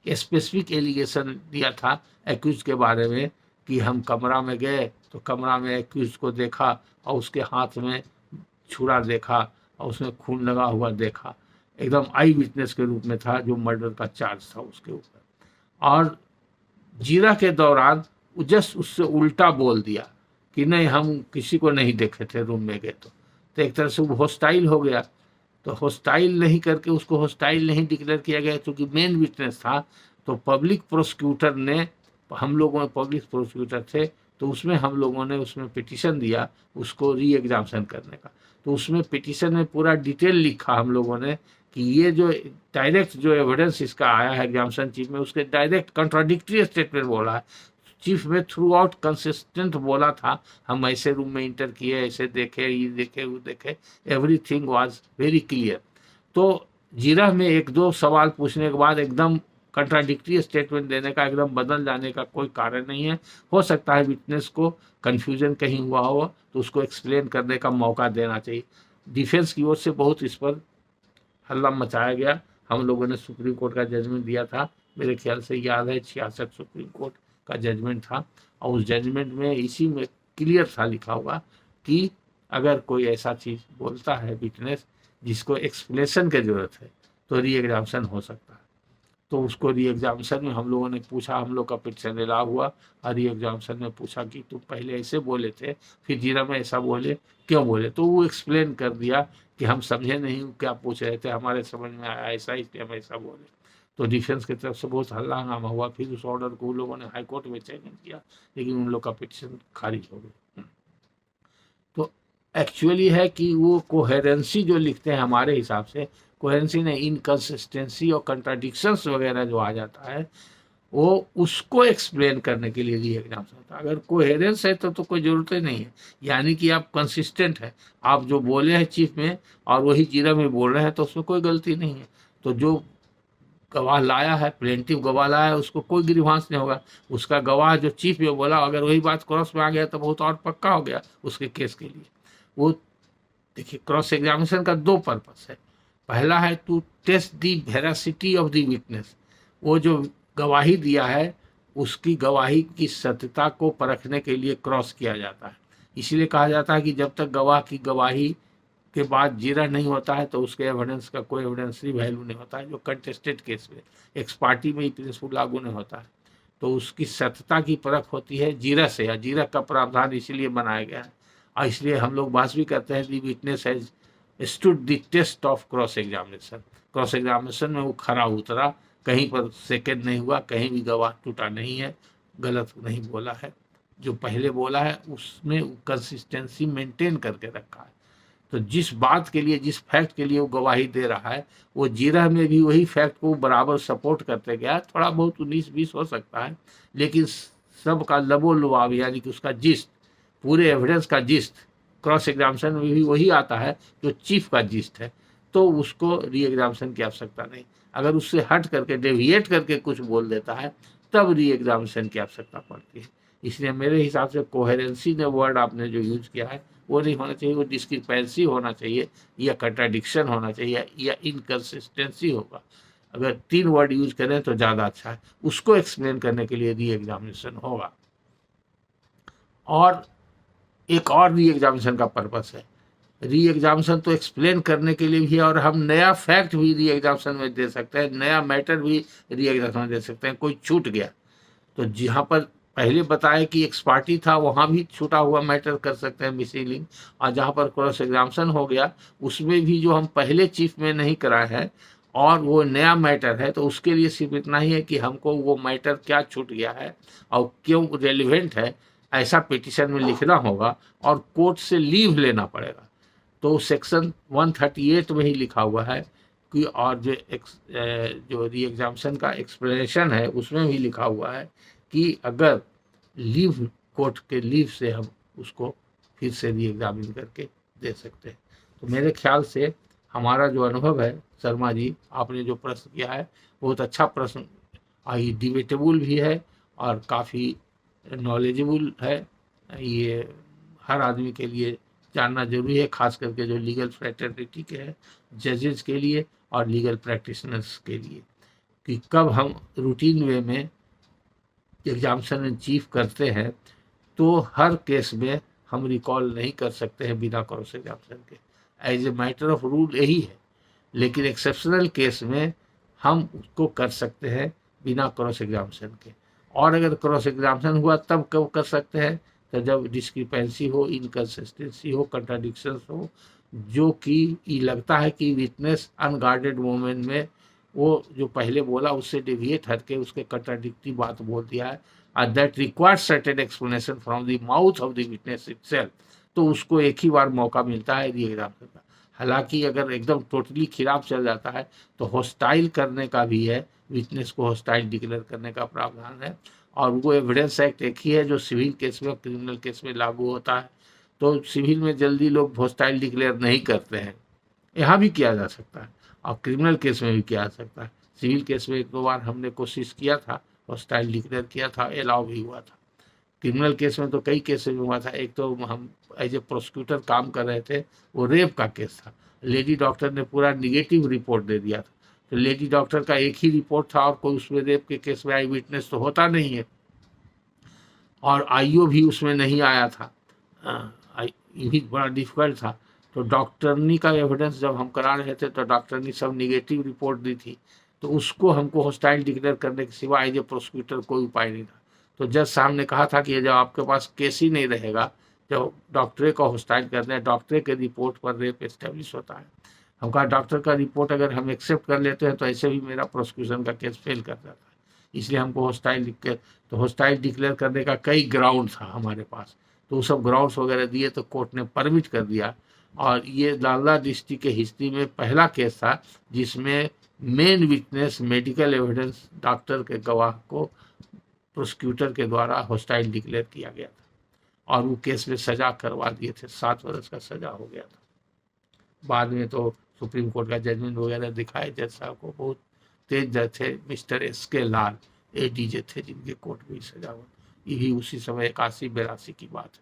A: स्पेसिफिक एलिगेशन दिया था एक्यूज के बारे में कि हम कमरा में गए तो कमरा में एक्यूज को देखा और उसके हाथ में छुरा देखा और उसमें खून लगा हुआ देखा, एकदम आई विटनेस के रूप में था, जो मर्डर का चार्ज था उसके ऊपर। और जीरा के दौरान जस्ट उससे उल्टा बोल दिया कि नहीं हम किसी को नहीं देखे थे रूम में गए, तो एक तरह से वो हॉस्टाइल हो गया। तो हॉस्टाइल नहीं करके उसको हॉस्टाइल नहीं डिक्लेयर किया गया क्योंकि मेन विटनेस था, तो पब्लिक प्रोसिक्यूटर ने, हम लोगों में पब्लिक प्रोसिक्यूटर थे, तो उसमें हम लोगों ने उसमें पिटीशन दिया उसको री एग्जामिनेशन करने का। तो उसमें पिटीशन में पूरा डिटेल लिखा हम लोगों ने कि ये जो डायरेक्ट जो एविडेंस इसका आया है एग्जामिनेशन चीफ में, उसके डायरेक्ट कंट्राडिक्टरी स्टेटमेंट बोला है। चीफ में थ्रू आउट कंसिस्टेंट बोला था, हम ऐसे रूम में इंटर किए, ऐसे देखे, ये देखे, वो देखे, एवरीथिंग वाज वेरी क्लियर। तो जीरा में एक दो सवाल पूछने के बाद एकदम कंट्राडिक्टरी स्टेटमेंट देने का, एकदम बदल जाने का कोई कारण नहीं है। हो सकता है विटनेस को कन्फ्यूजन कहीं हुआ हो तो उसको एक्सप्लेन करने का मौका देना चाहिए। डिफेंस की ओर से बहुत इस पर हल्ला मचाया गया। हम लोगों ने सुप्रीम कोर्ट का जजमेंट दिया था, मेरे ख्याल से याद है 66 सुप्रीम कोर्ट का जजमेंट था, और उस जजमेंट में इसी में क्लियर था लिखा हुआ कि अगर कोई ऐसा चीज़ बोलता है विटनेस जिसको एक्सप्लेनेशन की जरूरत है तो री एग्जामिनेशन हो सकता है। तो उसको री एग्जामिनेशन में हम लोगों ने पूछा, हम लोग का पिटीशन अलाउ हुआ, और री एग्जामिनेशन में पूछा कि तुम पहले ऐसे बोले थे, फिर जीरा में ऐसा बोले, क्यों बोले? तो वो एक्सप्लेन कर दिया कि हम समझे नहीं क्या पूछ रहे थे, हमारे समझ में आया ऐसा, इसलिए हम ऐसा बोले। तो डिफेंस की तरफ से बहुत हल्ला हंगामा हुआ, फिर उस ऑर्डर को उन लोगों ने हाईकोर्ट में चैलेंज किया, लेकिन उन लोग का पिटीशन खारिज हो गया। तो एक्चुअली है कि वो कोहेरेंसी जो लिखते हैं हमारे हिसाब से, कोहेरेंसी नहीं, इनकंसिस्टेंसी और कंट्राडिक्शंस वगैरह जो आ जाता है, वो उसको एक्सप्लेन करने के लिए री एग्जाम्स होता है। अगर कोहेरेंस है तो कोई ज़रूरत ही नहीं है, यानी कि आप कंसिस्टेंट है, आप जो बोले हैं चीफ में और वही जीरा में बोल रहे हैं तो उसमें कोई गलती नहीं है। तो जो गवाह लाया है, प्लेंटिव गवाह लाया है, उसको कोई गिरवांस नहीं होगा। उसका गवाह जो चीफ में बोला, अगर वही बात क्रॉस में आ गया तो बहुत और पक्का हो गया उसके केस के लिए। वो देखिए, क्रॉस एग्जामिनेशन का दो पर्पस है। पहला है to test the veracity of the witness, वो जो गवाही दिया है उसकी गवाही की सत्यता को परखने के लिए क्रॉस किया जाता है। इसलिए कहा जाता है कि जब तक गवाह की गवाही के बाद जीरा नहीं होता है तो उसके एविडेंस का कोई एविडेंसरी वैल्यू नहीं होता है। जो कंटेस्टेड केस में एक्स पार्टी में ही प्रिंसिपल लागू नहीं होता है, तो उसकी सत्यता की परख होती है जीरा से, या जीरा का प्रावधान इसलिए बनाया गया है। और इसलिए हम लोग बात भी करते हैं the witness has stood the test of cross examination. Cross examination में वो खरा उतरा, कहीं पर सेकेंड नहीं हुआ, कहीं भी गवाह टूटा नहीं है, गलत नहीं बोला है। जो पहले बोला है उसमें कंसिस्टेंसी मेंटेन करके रखा है। तो जिस बात के लिए, जिस फैक्ट के लिए वो गवाही दे रहा है, वो जीरा में भी वही फैक्ट को बराबर सपोर्ट करते गया। थोड़ा बहुत 19-20 हो सकता है, लेकिन सबका लबो लुआब, यानी कि उसका जिस्ट, पूरे एविडेंस का जिस्ट क्रॉस एग्जामिनेशन में भी वही आता है जो चीफ का जिस्ट है। तो उसको री एग्जामिनेशन की आवश्यकता नहीं। अगर उससे हट करके, डेविएट करके कुछ बोल देता है, तब री एग्जामिनेशन की आवश्यकता पड़ती है। इसलिए मेरे हिसाब से कोहेरेंसी ने वर्ड आपने जो यूज किया है वो नहीं होना चाहिए, वो डिस्क्रिपेंसी होना चाहिए, या कंट्राडिक्शन होना चाहिए, या इनकंसिस्टेंसी होगा। अगर 3 वर्ड यूज करें तो ज़्यादा अच्छा है। उसको एक्सप्लेन करने के लिए री एग्जामिनेशन होगा। और एक और री एग्जामिनेशन का पर्पस है, री एग्जामिनेशन तो एक्सप्लेन करने के लिए भी है, और हम नया फैक्ट भी री एग्जामिनेशन में दे सकते हैं, नया मैटर भी री एग्जामिनेशन में दे सकते हैं। कोई छूट गया तो जहाँ पर पहले बताया कि एक्स पार्टी था, वहाँ भी छूटा हुआ मैटर कर सकते हैं मिसिंग लिंक। और जहाँ पर क्रॉस एग्जामिनेशन हो गया उसमें भी जो हम पहले चीफ में नहीं कराए हैं और वो नया मैटर है, तो उसके लिए सिर्फ इतना ही है कि हमको वो मैटर क्या छूट गया है और क्यों रेलिवेंट है, ऐसा पिटिशन में लिखना होगा और कोर्ट से लीव लेना पड़ेगा। तो सेक्शन 138 में ही लिखा हुआ है कि, और जो री एग्जामिनेशन का एक्सप्लेनेशन है उसमें भी लिखा हुआ है कि अगर लीव, कोर्ट के लीव से हम उसको फिर से री एग्जामिन करके दे सकते हैं। तो मेरे ख्याल से हमारा जो अनुभव है, शर्मा जी आपने जो प्रश्न किया है बहुत अच्छा प्रश्न, ये डिबेटेबल भी है और काफ़ी नॉलेजेबल है। ये हर आदमी के लिए जानना जरूरी है, खास करके जो लीगल फ्रेटर्निटी के हैं, जजेस के लिए और लीगल प्रैक्टिशनर्स के लिए, कि कब हम रूटीन वे में एग्जामिनेशन इन चीफ करते हैं तो हर केस में हम रिकॉल नहीं कर सकते हैं बिना क्रॉस एग्जामिनेशन के। As a matter of rule यही है, लेकिन एक्सेप्शनल केस में हम उसको कर सकते हैं बिना क्रॉस एग्जामिनेशन के। और अगर क्रॉस एग्जामिनेशन हुआ तब कब कर सकते हैं, तो जब डिस्क्रिपेंसी हो, इनकन्सिस्टेंसी हो, कंट्राडिक्शंस हो, जो कि ये लगता है कि विटनेस अनगार्डेड मोमेंट में वो जो पहले बोला उससे डेविएट हट के उसके कंट्राडिक्टरी बात बोल दिया है, and that requires certain explanation from the mouth of the witness itself, तो उसको एक ही बार मौका मिलता है री एग्जामिनेशन का। हालांकि अगर एकदम टोटली खिलाफ चल जाता है तो हॉस्टाइल करने का भी है, विटनेस को हॉस्टाइल डिक्लेयर करने का प्रावधान है। और वो एविडेंस एक्ट एक ही है जो सिविल केस में, क्रिमिनल केस में लागू होता है। तो सिविल में जल्दी लोग हॉस्टाइल डिक्लेयर नहीं करते हैं, यहाँ भी किया जा सकता है और क्रिमिनल केस में भी किया जा सकता है। सिविल केस में 1-2 बार हमने कोशिश किया था, हॉस्टाइल डिक्लेयर किया था, अलाउ भी हुआ था। क्रिमिनल केस में तो कई केस में हुआ था। एक तो हम एज ए प्रोसिक्यूटर काम कर रहे थे, वो रेप का केस था, लेडी डॉक्टर ने पूरा निगेटिव रिपोर्ट दे दिया था। तो लेडी डॉक्टर का एक ही रिपोर्ट था और कोई उसमें रेप के केस में आई विटनेस तो होता नहीं है, और आईओ भी उसमें नहीं आया था। ये भी बड़ा डिफिकल्ट था। तो डॉक्टरनी का एविडेंस जब हम करा रहे थे तो डॉक्टरनी सब निगेटिव रिपोर्ट दी थी, तो उसको हमको हॉस्टाइल डिक्लेयर करने के सिवा एज ए प्रोसिक्यूटर कोई उपाय नहीं था। तो जज साहब ने कहा था कि जब आपके पास केस ही नहीं रहेगा, जब डॉक्टरे को हॉस्टाइल करना है, डॉक्टरे के रिपोर्ट पर रेप एस्टेब्लिश होता है। हम कहा डॉक्टर का रिपोर्ट अगर हम एक्सेप्ट कर लेते हैं तो ऐसे भी मेरा प्रोसिक्यूशन का केस फेल कर जाता है, इसलिए हमको हॉस्टाइल डिक्लेयर, तो हॉस्टाइल डिक्लेयर करने का कई ग्राउंड था हमारे पास। तो वो सब ग्राउंड्स वगैरह दिए तो कोर्ट ने परमिट कर दिया। और ये नालंदा डिस्ट्रिक्ट के हिस्ट्री में पहला केस था जिसमें main witness medical evidence doctor के गवाह को प्रोसिक्यूटर के द्वारा हॉस्टाइल डिक्लेयर किया गया था और वो केस में सजा करवा दिए थे, 7 वर्ष का सजा हो गया था। बाद में तो सुप्रीम कोर्ट का जजमेंट वगैरह दिखाए, जज साहब को बहुत तेज जज थे, मिस्टर SK लाल ADJ थे जिनके कोर्ट में सजा हुआ, ये भी उसी समय 81-82 की बात है।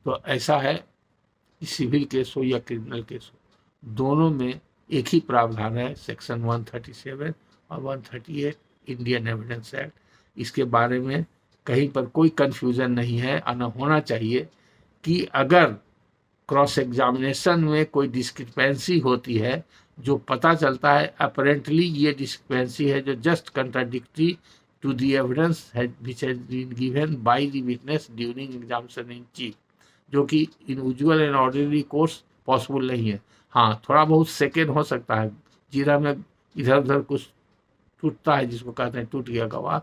A: तो ऐसा है कि सिविल केस हो या क्रिमिनल केस हो, दोनों में एक ही प्रावधान है, सेक्शन 137 और 138 इंडियन एविडेंस एक्ट। इसके बारे में कहीं पर कोई कंफ्यूजन नहीं है और न होना चाहिए कि अगर क्रॉस एग्जामिनेशन में कोई डिस्क्रिपेंसी होती है, जो पता चलता है अपरेंटली ये डिस्क्रिपेंसी है जो just contradictory to the evidence which has been given by the witness during examination in chief, जो कि in usual and ordinary course possible नहीं है। हाँ, थोड़ा बहुत सेकेंड हो सकता है, जीरा में इधर उधर कुछ टूटता है जिसको कहते हैं टूट गया गवाह,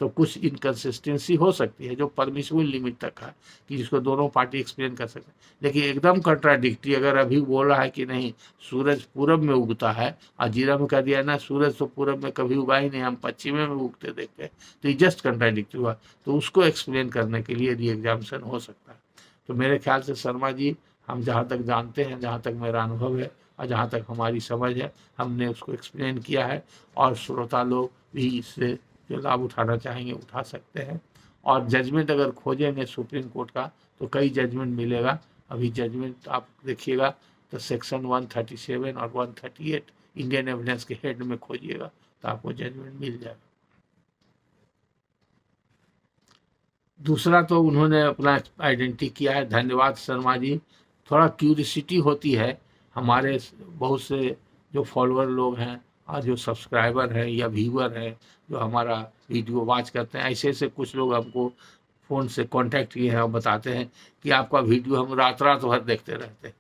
A: तो कुछ इनकन्सिस्टेंसी हो सकती है जो परमिसिबल लिमिट तक है कि जिसको दोनों पार्टी एक्सप्लेन कर सकते हैं। लेकिन एकदम कंट्राडिक्टरी अगर अभी बोल रहा है कि नहीं सूरज पूरब में उगता है और जीरा में कह दिया ना सूरज तो पूरब में कभी उगा ही नहीं, हम पश्चिम में उगते देखते हैं, तो ये जस्ट कंट्राडिक्टरी हुआ, तो उसको एक्सप्लेन करने के लिए री एग्जामिनेशन हो सकता है। तो मेरे ख्याल से शर्मा जी, हम जहाँ तक जानते हैं, जहाँ तक मेरा अनुभव है और जहाँ तक हमारी समझ है, हमने उसको एक्सप्लेन किया है और श्रोता लोग भी इससे जो लाभ उठाना चाहेंगे उठा सकते हैं। और जजमेंट अगर खोजेंगे सुप्रीम कोर्ट का तो कई जजमेंट मिलेगा। अभी जजमेंट आप देखिएगा तो सेक्शन 137 और 138 इंडियन एविडेंस के हेड में खोजिएगा तो आपको जजमेंट मिल जाएगा। दूसरा तो उन्होंने अपना आइडेंटिटी किया है, धन्यवाद शर्मा जी। थोड़ा क्यूरियोसिटी होती है हमारे बहुत से जो फॉलोअर लोग हैं और जो सब्सक्राइबर हैं या व्यूअर हैं जो हमारा वीडियो वॉच करते हैं, ऐसे ऐसे कुछ लोग हमको फ़ोन से कांटेक्ट किए हैं और बताते हैं कि आपका वीडियो हम रात रात भर देखते रहते हैं,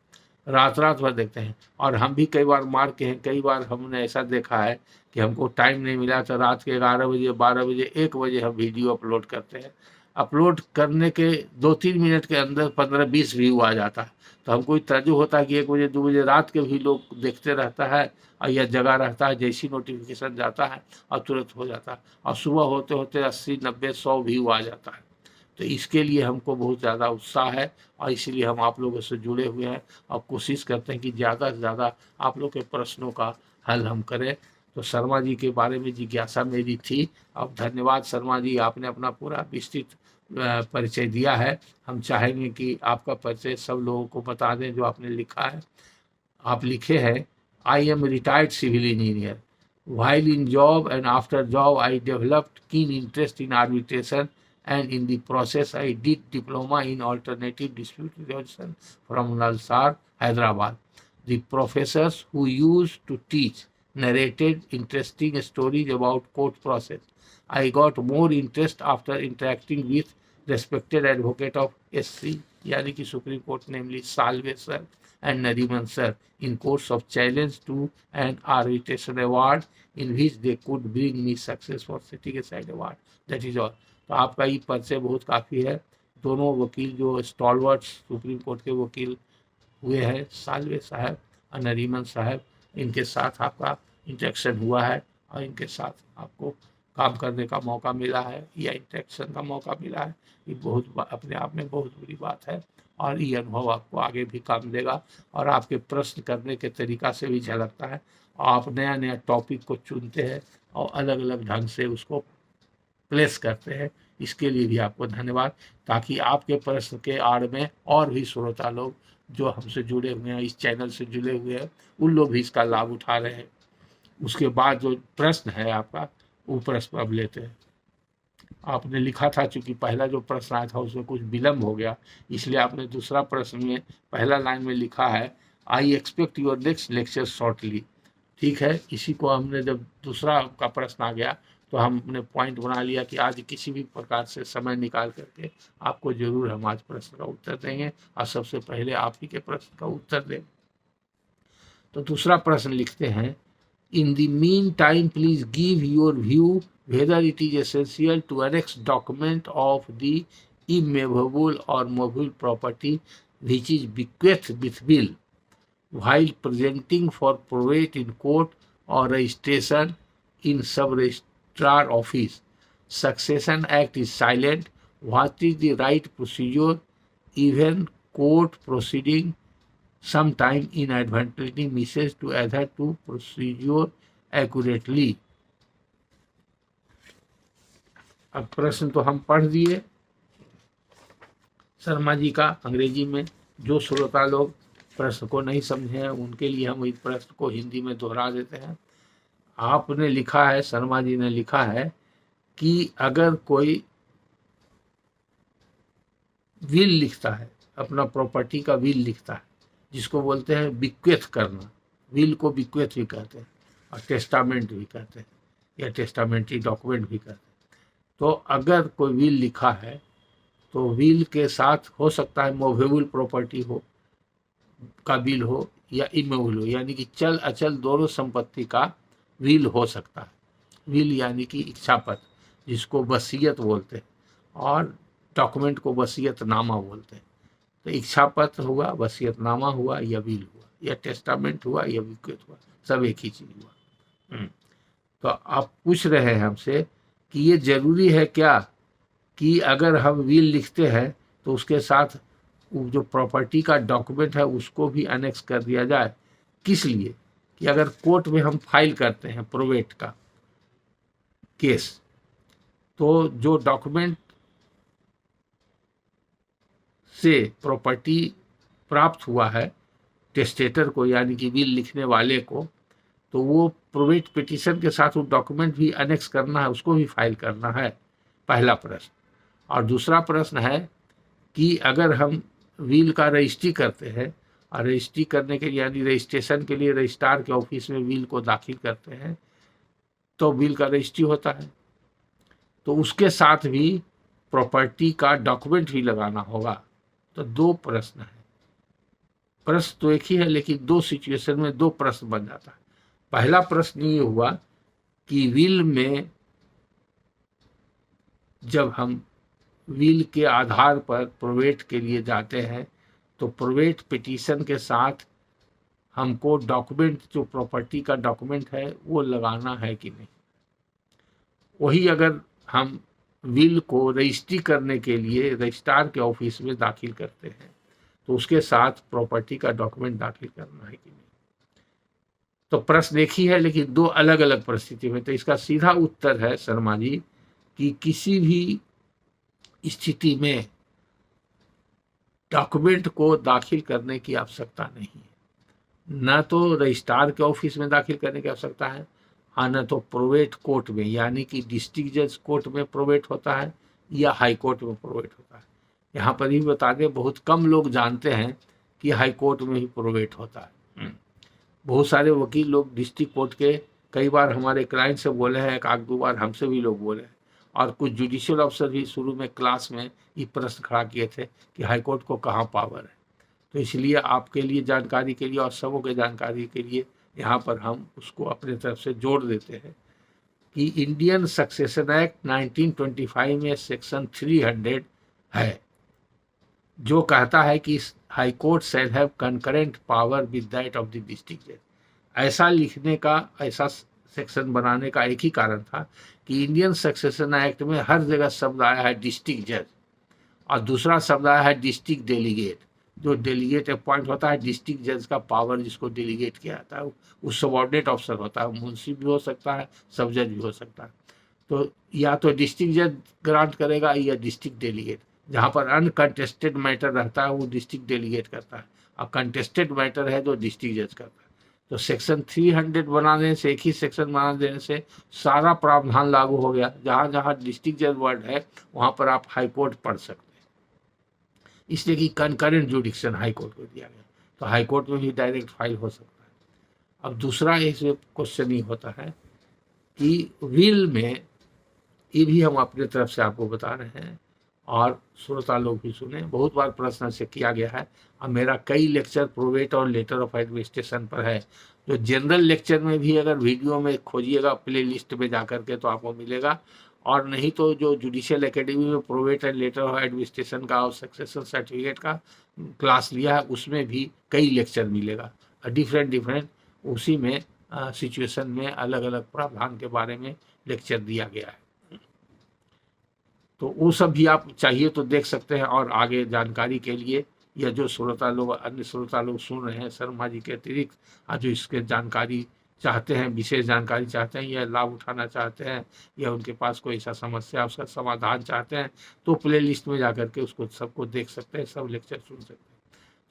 A: रात रात भर देखते हैं। और हम भी कई बार मार के हैं, कई बार हमने ऐसा देखा है कि हमको टाइम नहीं मिला तो रात के 11 बजे 12 बजे 1 बजे हम वीडियो अपलोड करते हैं। अपलोड करने के 2-3 मिनट के अंदर 15-20 व्यू आ जाता है, तो हमको तजुब होता है कि 1 बजे 2 बजे रात के भी लोग देखते रहता है और यह जगह रहता है, जैसी नोटिफिकेशन जाता है और तुरंत हो जाता है और सुबह होते होते 80-90-100 व्यू आ जाता है। तो इसके लिए हमको बहुत ज़्यादा उत्साह है और इसीलिए हम आप लोगों से जुड़े हुए हैं और कोशिश करते हैं कि ज़्यादा से ज़्यादा आप लोग के प्रश्नों का हल हम करें। तो शर्मा जी के बारे में जिज्ञासा मेरी थी। अब धन्यवाद शर्मा जी, आपने अपना पूरा विस्तृत परिचय दिया है। हम चाहेंगे कि आपका परिचय सब लोगों को बता दें जो आपने लिखा है। आप लिखे हैं, I am retired civil engineer, while in job and after job I developed keen interest in arbitration and in the process I did diploma in alternative dispute resolution from Nalsar, Hyderabad. The professors who used to teach narrated interesting stories about court process. I got more interest after interacting with respected advocate of SC, यानी कि supreme court, namely Salve sir and Nariman sir, in course of challenge to an arbitration award in which they could bring me success for setting aside award. That is all. तो आपका ये परिचय बहुत काफ़ी है। दोनों वकील जो स्टॉलवर्ड्स सुप्रीम कोर्ट के वकील हुए हैं, सालवे साहब और नरीमन साहब, इनके साथ आपका इंटरेक्शन हुआ है और इनके साथ आपको काम करने का मौका मिला है या इंटरेक्शन का मौका मिला है, ये बहुत अपने आप में बहुत बड़ी बात है और ये अनुभव आपको आगे भी काम देगा और आपके प्रश्न करने के तरीका से भी झलकता है। आप नया नया टॉपिक को चुनते हैं और अलग अलग ढंग से उसको प्लेस करते हैं, इसके लिए भी आपको धन्यवाद। ताकि आपके प्रश्न के आड़ में और भी श्रोता लोग जो हमसे जुड़े हुए हैं, इस चैनल से जुड़े हुए हैं, उन लोग भी इसका लाभ उठा रहे हैं। उसके बाद जो प्रश्न है आपका, वो प्रश्न अब लेते हैं। आपने लिखा था, चूंकि पहला जो प्रश्न आया था उसमें कुछ विलम्ब हो गया, इसलिए आपने दूसरा प्रश्न में पहला लाइन में लिखा है, I expect your next lecture shortly. ठीक है, इसी को हमने जब दूसरा का प्रश्न आ गया तो हमने पॉइंट बना लिया कि आज किसी भी प्रकार से समय निकाल करके आपको जरूर हम आज प्रश्न का उत्तर देंगे और सबसे पहले आप ही के प्रश्न का उत्तर दें। तो दूसरा प्रश्न लिखते हैं, in the mean time please give your view whether it is essential to annex document of the immovable or movable property which is bequeathed with will while presenting for probate in court or registration in sub-registrar office. Succession Act is silent. What is the right procedure? Even court proceeding sometime inadvertently misses to adhere to procedure accurately. अब प्रश्न तो हम पढ़ दिए शर्मा जी का अंग्रेजी में। जो श्रोता लोग प्रश्न को नहीं समझे हैं उनके लिए हम इस प्रश्न को हिंदी में दोहरा देते हैं। आपने लिखा है, शर्मा जी ने लिखा है कि अगर कोई विल लिखता है, अपना प्रॉपर्टी का विल लिखता है, जिसको बोलते हैं बिक्वेथ करना, विल को बिक्वेथ भी कहते हैं और टेस्टामेंट भी कहते हैं या टेस्टामेंट्री डॉक्यूमेंट भी कहते हैं। तो अगर कोई विल लिखा है तो विल के साथ हो सकता है मूवेबल प्रॉपर्टी हो का विल हो या इमूवेबल हो, यानी कि चल अचल दोनों संपत्ति का विल हो सकता है। विल यानी कि इच्छापत्र, जिसको वसीयत बोलते हैं, और डॉक्यूमेंट को वसीयतनामा बोलते हैं। तो इच्छापत्र हुआ, वसीयतनामा हुआ या विल हुआ या टेस्टामेंट हुआ या विक्वेथ हुआ, सब एक ही चीज हुआ। तो आप पूछ रहे हैं हमसे कि ये जरूरी है क्या कि अगर हम विल लिखते हैं तो उसके साथ जो प्रॉपर्टी का डॉक्यूमेंट है उसको भी अनेक्स कर दिया जाए। किस लिए? कि अगर कोर्ट में हम फाइल करते हैं प्रोवेट का केस, तो जो डॉक्यूमेंट से प्रॉपर्टी प्राप्त हुआ है टेस्टेटर को, यानी कि विल लिखने वाले को, तो वो प्रोवेट पिटीशन के साथ वो डॉक्यूमेंट भी अनेक्स करना है, उसको भी फाइल करना है। पहला प्रश्न। और दूसरा प्रश्न है कि अगर हम विल का रजिस्ट्री करते हैं और रजिस्ट्री करने के लिए यानी रजिस्ट्रेशन के लिए रजिस्ट्रार के ऑफिस में विल को दाखिल करते हैं तो विल का रजिस्ट्री होता है, तो उसके साथ भी प्रॉपर्टी का डॉक्यूमेंट भी लगाना होगा। तो दो प्रश्न है, प्रश्न तो एक ही है लेकिन दो सिचुएशन में दो प्रश्न बन जाता है। पहला प्रश्न ये हुआ कि विल में जब हम विल के आधार पर प्रोवेट के लिए जाते हैं तो प्रोवेट पिटीशन के साथ हमको डॉक्यूमेंट, जो प्रॉपर्टी का डॉक्यूमेंट है वो लगाना है कि नहीं। वही अगर हम विल को रजिस्ट्री करने के लिए रजिस्ट्रार के ऑफिस में दाखिल करते हैं तो उसके साथ प्रॉपर्टी का डॉक्यूमेंट दाखिल करना है कि नहीं। तो प्रश्न एक ही है लेकिन दो अलग अलग परिस्थिति में। तो इसका सीधा उत्तर है शर्मा जी कि किसी भी स्थिति में डॉक्यूमेंट को दाखिल करने की आवश्यकता नहीं है। न तो रजिस्ट्रार के ऑफिस में दाखिल करने की आवश्यकता है, हाँ न तो प्रोवेट कोर्ट में, यानी कि डिस्ट्रिक्ट जज कोर्ट में प्रोवेट होता है या हाई कोर्ट में प्रोवेट होता है। यहाँ पर ही बता दें, बहुत कम लोग जानते हैं कि हाई कोर्ट में ही प्रोवेट होता है। बहुत सारे वकील लोग डिस्ट्रिक्ट कोर्ट के, कई बार हमारे क्लाइंट से बोले हैं, एक आध दो बार हमसे भी लोग बोले हैं, और कुछ जुडिशियल अफसर भी शुरू में क्लास में ये प्रश्न खड़ा किए थे कि हाई कोर्ट को कहाँ पावर है। तो इसलिए आपके लिए जानकारी के लिए और सबों के जानकारी के लिए यहाँ पर हम उसको अपने तरफ से जोड़ देते हैं कि इंडियन सक्सेशन एक्ट 1925 में सेक्शन 300 है जो कहता है कि high court shall have concurrent power with that of the district जज। ऐसा लिखने का, ऐसा सेक्शन बनाने का एक ही कारण था कि इंडियन सक्सेशन एक्ट में हर जगह शब्द आया है डिस्ट्रिक्ट जज और दूसरा शब्द आया है डिस्ट्रिक्ट डेलीगेट। जो डेलीगेट अपॉइंट होता है, डिस्ट्रिक्ट जज का पावर जिसको डेलीगेट किया जाता है वो सबऑर्डिनेट ऑफिसर होता है, मुंशी भी हो सकता है, सब जज भी हो सकता है। तो या तो डिस्ट्रिक्ट जज ग्रांट करेगा या डिस्ट्रिक्ट डेलीगेट। जहाँ पर अनकंटेस्टेड मैटर रहता है वो डिस्ट्रिक्ट डेलीगेट करता है और कंटेस्टेड मैटर है तो डिस्ट्रिक्ट जज करता है। तो सेक्शन 300 बना देने से, एक ही सेक्शन बना देने से सारा प्रावधान लागू हो गया। जहाँ जहाँ डिस्ट्रिक्ट जज वर्ड है वहाँ पर आप हाई कोर्ट पढ़ सकते हैं, इसलिए कि कंकरेंट जुडिक्शन हाई कोर्ट को दिया गया, तो हाई कोर्ट में भी डायरेक्ट फाइल हो सकता है। अब दूसरा इसमें क्वेश्चन ये होता है कि विल में, ये भी हम अपने तरफ से आपको बता रहे हैं और श्रोता लोग भी सुने, बहुत बार प्रश्न से किया गया है और मेरा कई लेक्चर प्रोवेट और लेटर ऑफ एडमिनिस्ट्रेशन पर है। जो जनरल लेक्चर में भी अगर वीडियो में खोजिएगा प्ले लिस्ट में जा कर के तो आपको मिलेगा, और नहीं तो जो जुडिशियल एकेडमी में probate and later of administration का और सक्सेशन सर्टिफिकेट का क्लास लिया है, उसमें भी कई लेक्चर मिलेगा। डिफरेंट उसी में सिचुएशन में अलग अलग प्रावधान के बारे में लेक्चर दिया गया है। तो वो सब भी आप चाहिए तो देख सकते हैं। और आगे जानकारी के लिए या जो श्रोता लोग, अन्य श्रोता लोग सुन रहे हैं शर्मा जी के अतिरिक्त जो इसके जानकारी चाहते हैं, विशेष जानकारी चाहते हैं या लाभ उठाना चाहते हैं या उनके पास कोई ऐसा समस्या उसका समाधान चाहते हैं, तो प्ले लिस्ट में जाकर के उसको सबको देख सकते हैं, सब लेक्चर सुन सकते हैं।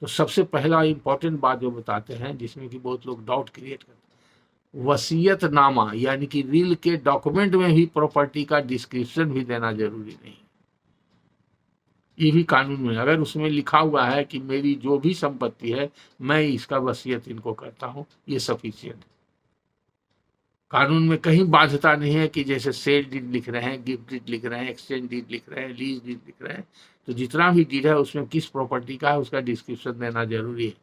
A: तो सबसे पहला इम्पोर्टेंट बात जो बताते हैं, जिसमें कि बहुत लोग डाउट क्रिएट करते हैं, वसीयतनामा यानी कि विल के डॉक्यूमेंट में भी प्रॉपर्टी का डिस्क्रिप्शन भी देना जरूरी नहीं। ये भी कानून में अगर उसमें लिखा हुआ है कि मेरी जो भी संपत्ति है मैं इसका वसीयत इनको करता हूं, ये सफिशिएंट है। कानून में कहीं बाध्यता नहीं है कि जैसे सेल डीड लिख रहे हैं, गिफ्ट डीड लिख रहे हैं, एक्सचेंज डीड लिख रहे हैं, लीज डीड लिख रहे हैं, तो जितना भी डीड है उसमें किस प्रॉपर्टी का है उसका डिस्क्रिप्शन देना जरूरी है।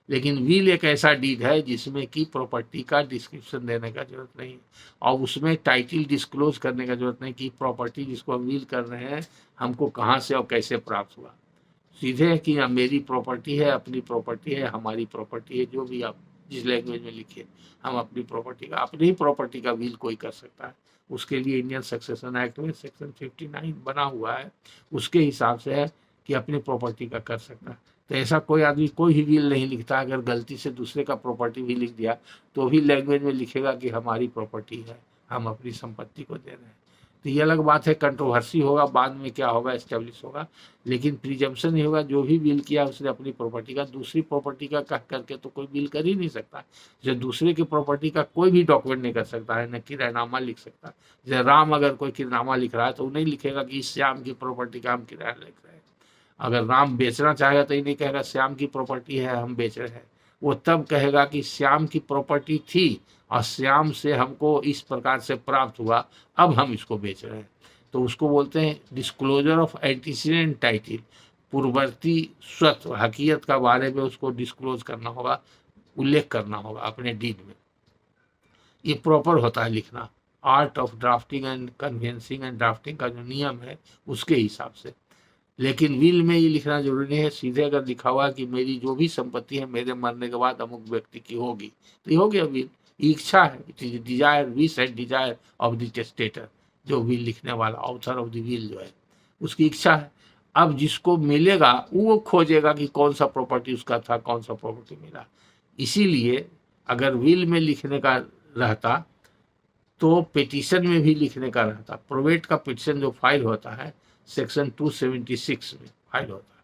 A: लेकिन विल एक ऐसा डीड है जिसमें कि प्रॉपर्टी का डिस्क्रिप्शन देने का जरूरत नहीं है और उसमें टाइटल डिस्क्लोज करने का जरूरत नहीं कि प्रॉपर्टी जिसको हम विल कर रहे हैं हमको कहाँ से और कैसे प्राप्त हुआ। सीधे है कि मेरी प्रॉपर्टी है, अपनी प्रॉपर्टी है, हमारी प्रॉपर्टी है, जो भी आप जिस लैंग्वेज में लिखिए, हम अपनी प्रॉपर्टी का, अपनी ही प्रॉपर्टी का विल कोई कर सकता है। उसके लिए इंडियन सक्सेशन एक्ट में सेक्शन 59 बना हुआ है, उसके हिसाब से है कि अपनी प्रॉपर्टी का कर सकता है। तो ऐसा कोई आदमी कोई भी विल नहीं लिखता, अगर गलती से दूसरे का प्रॉपर्टी भी लिख दिया तो भी लैंग्वेज में लिखेगा कि हमारी प्रॉपर्टी है, हम अपनी संपत्ति को दे रहे हैं। तो ये अलग बात है, कंट्रोवर्सी होगा, बाद में क्या होगा एस्टेब्लिश होगा, लेकिन प्रिजम्पशन ये होगा जो भी बिल किया उसने अपनी प्रॉपर्टी का, दूसरी प्रॉपर्टी का कह करके तो कोई बिल कर ही नहीं सकता। जैसे दूसरे की प्रॉपर्टी का कोई भी डॉक्यूमेंट नहीं कर सकता है, न किरायनामा लिख सकता। जैसे राम अगर कोई किरायनामा लिख रहा है तो वो नहीं लिखेगा कि इस श्याम की प्रॉपर्टी का हम किराया लिख रहे हैं। अगर राम बेचना चाहेगा तो ये नहीं कहेगा श्याम की प्रॉपर्टी है हम बेच रहे हैं, वो तब कहेगा कि श्याम की प्रॉपर्टी थी और श्याम से हमको इस प्रकार से प्राप्त हुआ, अब हम इसको बेच रहे हैं। तो उसको बोलते हैं डिस्क्लोजर ऑफ एंटीसीडेंट टाइटल, पूर्ववर्ती स्वत्व हकीकत का बारे में उसको डिस्क्लोज करना होगा, उल्लेख करना होगा अपने डीड में। ये प्रॉपर होता है लिखना, art of drafting and convincing and drafting का जो नियम है उसके हिसाब से। लेकिन विल में ये लिखना जरूरी नहीं है, सीधे अगर लिखा हुआ कि मेरी जो भी संपत्ति है मेरे मरने के बाद अमुक व्यक्ति की होगी, तो ये हो गया विल। इच्छा है, it is desire, wish and desire of the testator, जो विल लिखने वाला ऑथर ऑफ द विल जो है उसकी इच्छा है। अब जिसको मिलेगा वो खोजेगा कि कौन सा प्रॉपर्टी उसका था, कौन सा प्रॉपर्टी मिला। इसीलिए अगर विल में लिखने का रहता तो पिटीशन में भी लिखने का रहता। प्रोवेट का पिटीशन जो फाइल होता है सेक्शन 276 में फाइल होता है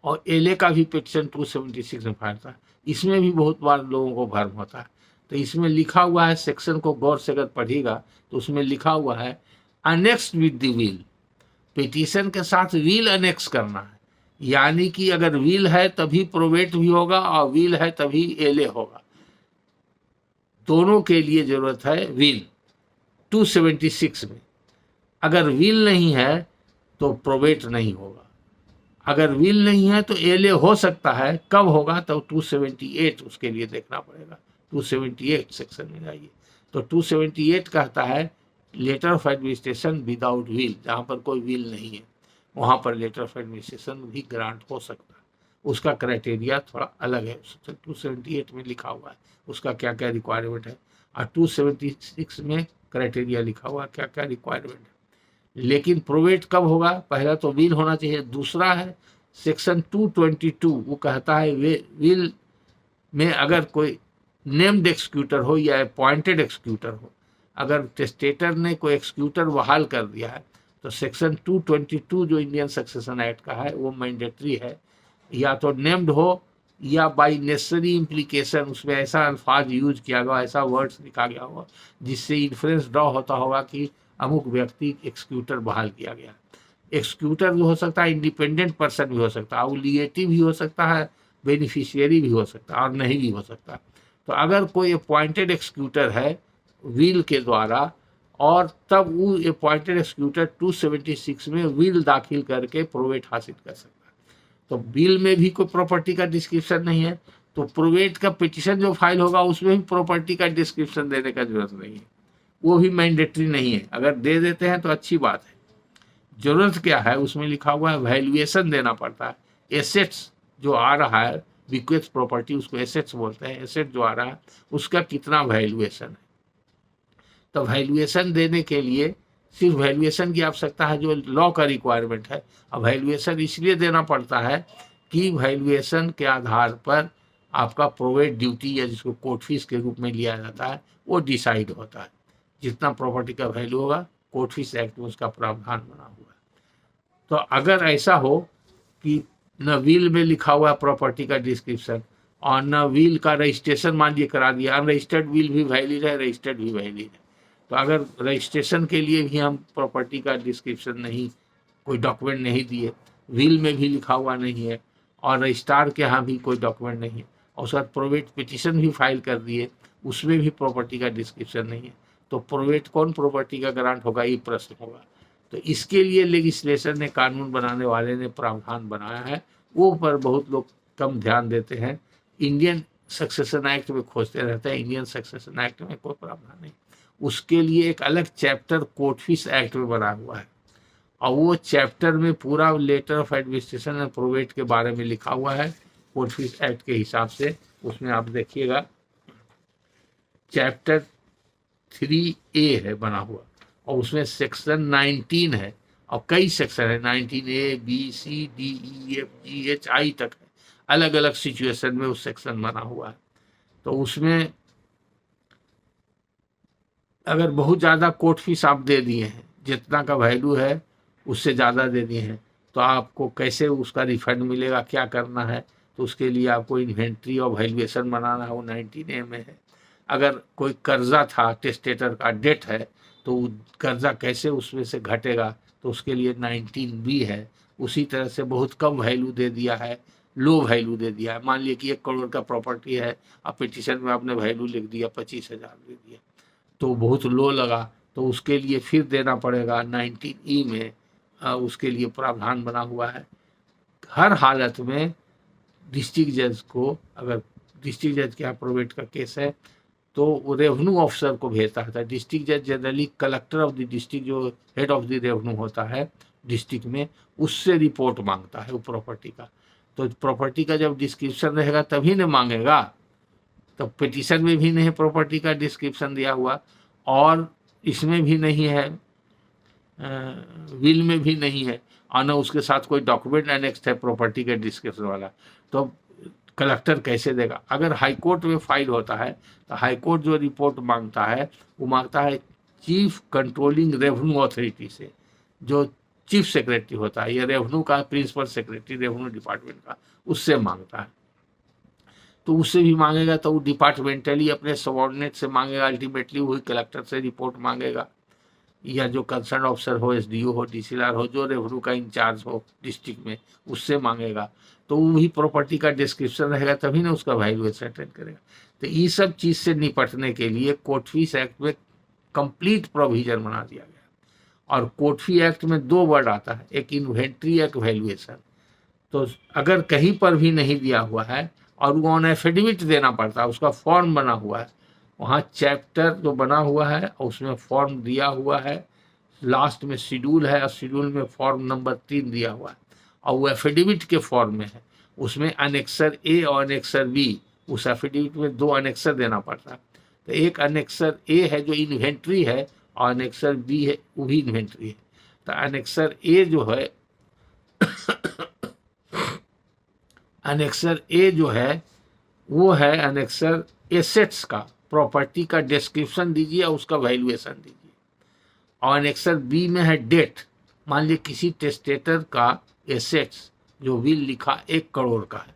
A: और एलए का भी पिटीशन 276 में फाइल होता है। इसमें भी बहुत बार लोगों को भ्रम होता है। तो इसमें लिखा हुआ है, सेक्शन को गौर से अगर पढ़िएगा तो उसमें लिखा हुआ है annexed with the will, petition के साथ विल अनेक्स करना है। यानी कि अगर विल है तभी प्रोवेट भी होगा और विल है तभी एलए होगा, दोनों के लिए जरूरत है विल 276 में। अगर विल नहीं है तो प्रोवेट नहीं होगा। अगर विल नहीं है तो एलए हो सकता है, कब होगा तो 278 उसके लिए देखना पड़ेगा। 278 सेक्शन में जाइए तो 278 कहता है letter of administration without will, जहाँ पर कोई विल नहीं है वहाँ पर लेटर ऑफ एडमिनिस्ट्रेशन भी ग्रांट हो सकता है। उसका क्राइटेरिया थोड़ा अलग है, 278 में लिखा हुआ है उसका क्या क्या रिक्वायरमेंट है और 276 में क्राइटेरिया लिखा हुआ क्या क्या रिक्वायरमेंट है। लेकिन प्रोवेट कब होगा? पहला तो विल होना चाहिए। दूसरा है सेक्शन 222, वो कहता है विल में अगर कोई नेम्ड एक्सक्यूटर हो या अपॉइंटेड एक्सक्यूटर हो, अगर टेस्टेटर ने कोई एक्सक्यूटर बहाल कर दिया है तो सेक्शन 222 जो इंडियन सक्सेशन एक्ट का है वो मैंडेटरी है, या तो नेम्ड हो या बाई नेसेसरी इम्प्लीकेशन, उसमें ऐसा अल्फाज यूज किया गया, ऐसा वर्ड्स लिखा गया होगा जिससे इन्फ्रेंस ड्रॉ होता होगा कि अमुक व्यक्ति एक्सक्यूटर बहाल किया गया। एक्सक्यूटर भी हो सकता है, इंडिपेंडेंट पर्सन भी हो सकता है, ऑब्लिगेटिव भी हो सकता है, बेनिफिशियरी भी हो सकता है और नहीं भी हो सकता। तो अगर कोई अपॉइंटेड एक्सक्यूटर है विल के द्वारा और तब वो अपॉइंटेड एक्सक्यूटर 276 में विल दाखिल करके प्रोवेट हासिल कर सकता है। तो बिल में भी कोई प्रॉपर्टी का डिस्क्रिप्शन नहीं है तो प्रोवेट का पिटीशन जो फाइल होगा उसमें भी प्रॉपर्टी का डिस्क्रिप्शन देने का जरूरत नहीं है। वो भी मैंडेटरी नहीं है, अगर दे देते हैं तो अच्छी बात है। जरूरत क्या है, उसमें लिखा हुआ है वैल्यूएशन देना पड़ता है। एसेट्स जो आ रहा है, बिक्वेस्ट प्रॉपर्टी उसको एसेट्स बोलते हैं, एसेट जो आ रहा है उसका कितना वैल्यूएशन है। तो वैल्यूएशन देने के लिए सिर्फ वैल्यूएशन की आवश्यकता है, जो लॉ का रिक्वायरमेंट है। अब वैल्यूएशन इसलिए देना पड़ता है कि वैल्यूएशन के आधार पर आपका प्रोवेट ड्यूटी या जिसको कोर्ट फीस के रूप में लिया जाता है वो डिसाइड होता है। जितना प्रॉपर्टी का वैल्यू होगा कोर्ट फीस एक्ट में उसका प्रावधान बना हुआ है। तो अगर ऐसा हो कि न विल में लिखा हुआ प्रॉपर्टी का डिस्क्रिप्शन और न विल का रजिस्ट्रेशन मान लीजिए करा दिया, अनरजिस्टर्ड विल भी वैलिड है, रजिस्टर्ड भी वैलिड है, तो अगर रजिस्ट्रेशन के लिए भी हम प्रॉपर्टी का डिस्क्रिप्शन नहीं, कोई डॉक्यूमेंट नहीं दिए, विल में भी लिखा हुआ नहीं है और रजिस्ट्रार के यहाँ भी कोई डॉक्यूमेंट नहीं है, और उसके बाद प्रोवेट पिटीशन भी फाइल कर दिए, उसमें भी प्रॉपर्टी का डिस्क्रिप्शन नहीं है, तो प्रोवेट कौन प्रॉपर्टी का ग्रांट होगा, ये प्रश्न होगा। तो इसके लिए लेजिस्लेशन ने, कानून बनाने वाले ने प्रावधान बनाया है, वो पर बहुत लोग कम ध्यान देते हैं। इंडियन सक्सेशन एक्ट में खोजते रहते हैं, इंडियन सक्सेशन एक्ट में कोई प्रावधान नहीं। उसके लिए एक अलग चैप्टर कोर्ट फीस एक्ट में बना हुआ है, और वो चैप्टर में पूरा letter of administration and probate के बारे में लिखा हुआ है कोर्ट फीस एक्ट के हिसाब से। उसमें आप देखिएगा चैप्टर 3A है बना हुआ, और उसमें सेक्शन 19 है, और कई सेक्शन है, 19A B C D E F G H I तक है, अलग अलग सिचुएशन में उस सेक्शन बना हुआ है। तो उसमें अगर बहुत ज़्यादा कोर्ट फीस आप दे दिए हैं, जितना का वैल्यू है उससे ज़्यादा दे दिए हैं, तो आपको कैसे उसका रिफंड मिलेगा, क्या करना है, तो उसके लिए आपको इन्वेंट्री और वैल्यूएशन बनाना है, वो 19A में है। अगर कोई कर्जा था, टेस्टेटर का डेट है, तो कर्जा कैसे उसमें से घटेगा, तो उसके लिए 19B है। उसी तरह से बहुत कम वैल्यू दे दिया है, लो वैल्यू दे दिया है, मान लिया कि 1 करोड़ का प्रॉपर्टी है, अब पिटीशन में आपने वैल्यू लिख दिया 25,000 दे दिया, तो बहुत लो लगा, तो उसके लिए फिर देना पड़ेगा 19E में। उसके लिए प्रावधान बना हुआ है। हर हालत में डिस्ट्रिक्ट जज को, अगर डिस्ट्रिक्ट जज के यहाँ प्रोवेट का केस है तो वो रेवेन्यू ऑफिसर को भेजता है। डिस्ट्रिक्ट जज generally collector of the district, जो हेड ऑफ द रेवेन्यू होता है डिस्ट्रिक्ट में, उससे रिपोर्ट मांगता है वो प्रॉपर्टी का। तो प्रॉपर्टी का जब डिस्क्रिप्शन रहेगा तभी न मांगेगा, तो पिटीशन में भी नहीं प्रॉपर्टी का डिस्क्रिप्शन दिया हुआ, और इसमें भी नहीं है, विल में भी नहीं है, और न उसके साथ कोई डॉक्यूमेंट एनेक्स है प्रॉपर्टी के डिस्क्रिप्शन वाला, तो कलेक्टर कैसे देगा। अगर हाई कोर्ट में फाइल होता है तो हाई कोर्ट जो रिपोर्ट मांगता है वो मांगता है चीफ कंट्रोलिंग रेवेन्यू अथॉरिटी से, जो चीफ सेक्रेटरी होता है, या रेवेन्यू का प्रिंसिपल सेक्रेटरी रेवेन्यू डिपार्टमेंट का, उससे मांगता है। तो उससे भी मांगेगा तो वो डिपार्टमेंटली अपने सबॉर्डिनेट से मांगेगा, अल्टीमेटली वही कलेक्टर से रिपोर्ट मांगेगा, या जो कंसर्न ऑफिसर हो, एसडीओ हो, डीसीएलआर हो, जो रेवेन्यू का इंचार्ज हो डिस्ट्रिक्ट में, उससे मांगेगा। तो वही प्रॉपर्टी का डिस्क्रिप्शन रहेगा तभी ना उसका वैल्यूएशन अटेंड करेगा। तो ये सब चीज़ से निपटने के लिए कोर्ट फीस एक्ट में कंप्लीट प्रोविजन बना दिया गया। और कोर्ट फी एक्ट में 2 वर्ड आता है, एक इन्वेंट्री, एक वैल्यूएशन। तो अगर कहीं पर भी नहीं दिया हुआ है और वो ऑन एफिडेविट देना पड़ता है, उसका फॉर्म बना हुआ है, वहाँ चैप्टर जो बना हुआ है और उसमें फॉर्म दिया हुआ है, लास्ट में शेड्यूल है और शेड्यूल में फॉर्म नंबर 3 दिया हुआ है, और वो एफिडेविट के फॉर्म में है, उसमें अनेक्सर ए और अनेक्सर बी, उस एफिडेविट में 2 अनेक्सर देना पड़ता है। तो एक अनेक्सर ए है जो इन्वेंट्री है, और अनेक्सर बी है वो भी इन्वेंट्री है। तो अनेक्सर ए जो है अनेक्सर ए जो है वो है अनेक्सर एसेट्स का, प्रॉपर्टी का डिस्क्रिप्शन दीजिए और उसका वैल्यूएशन दीजिए। और अनेक्सर बी में है डेट, मान लीजिए किसी टेस्टेटर का एसेट्स जो विल लिखा 1 करोड़ का है,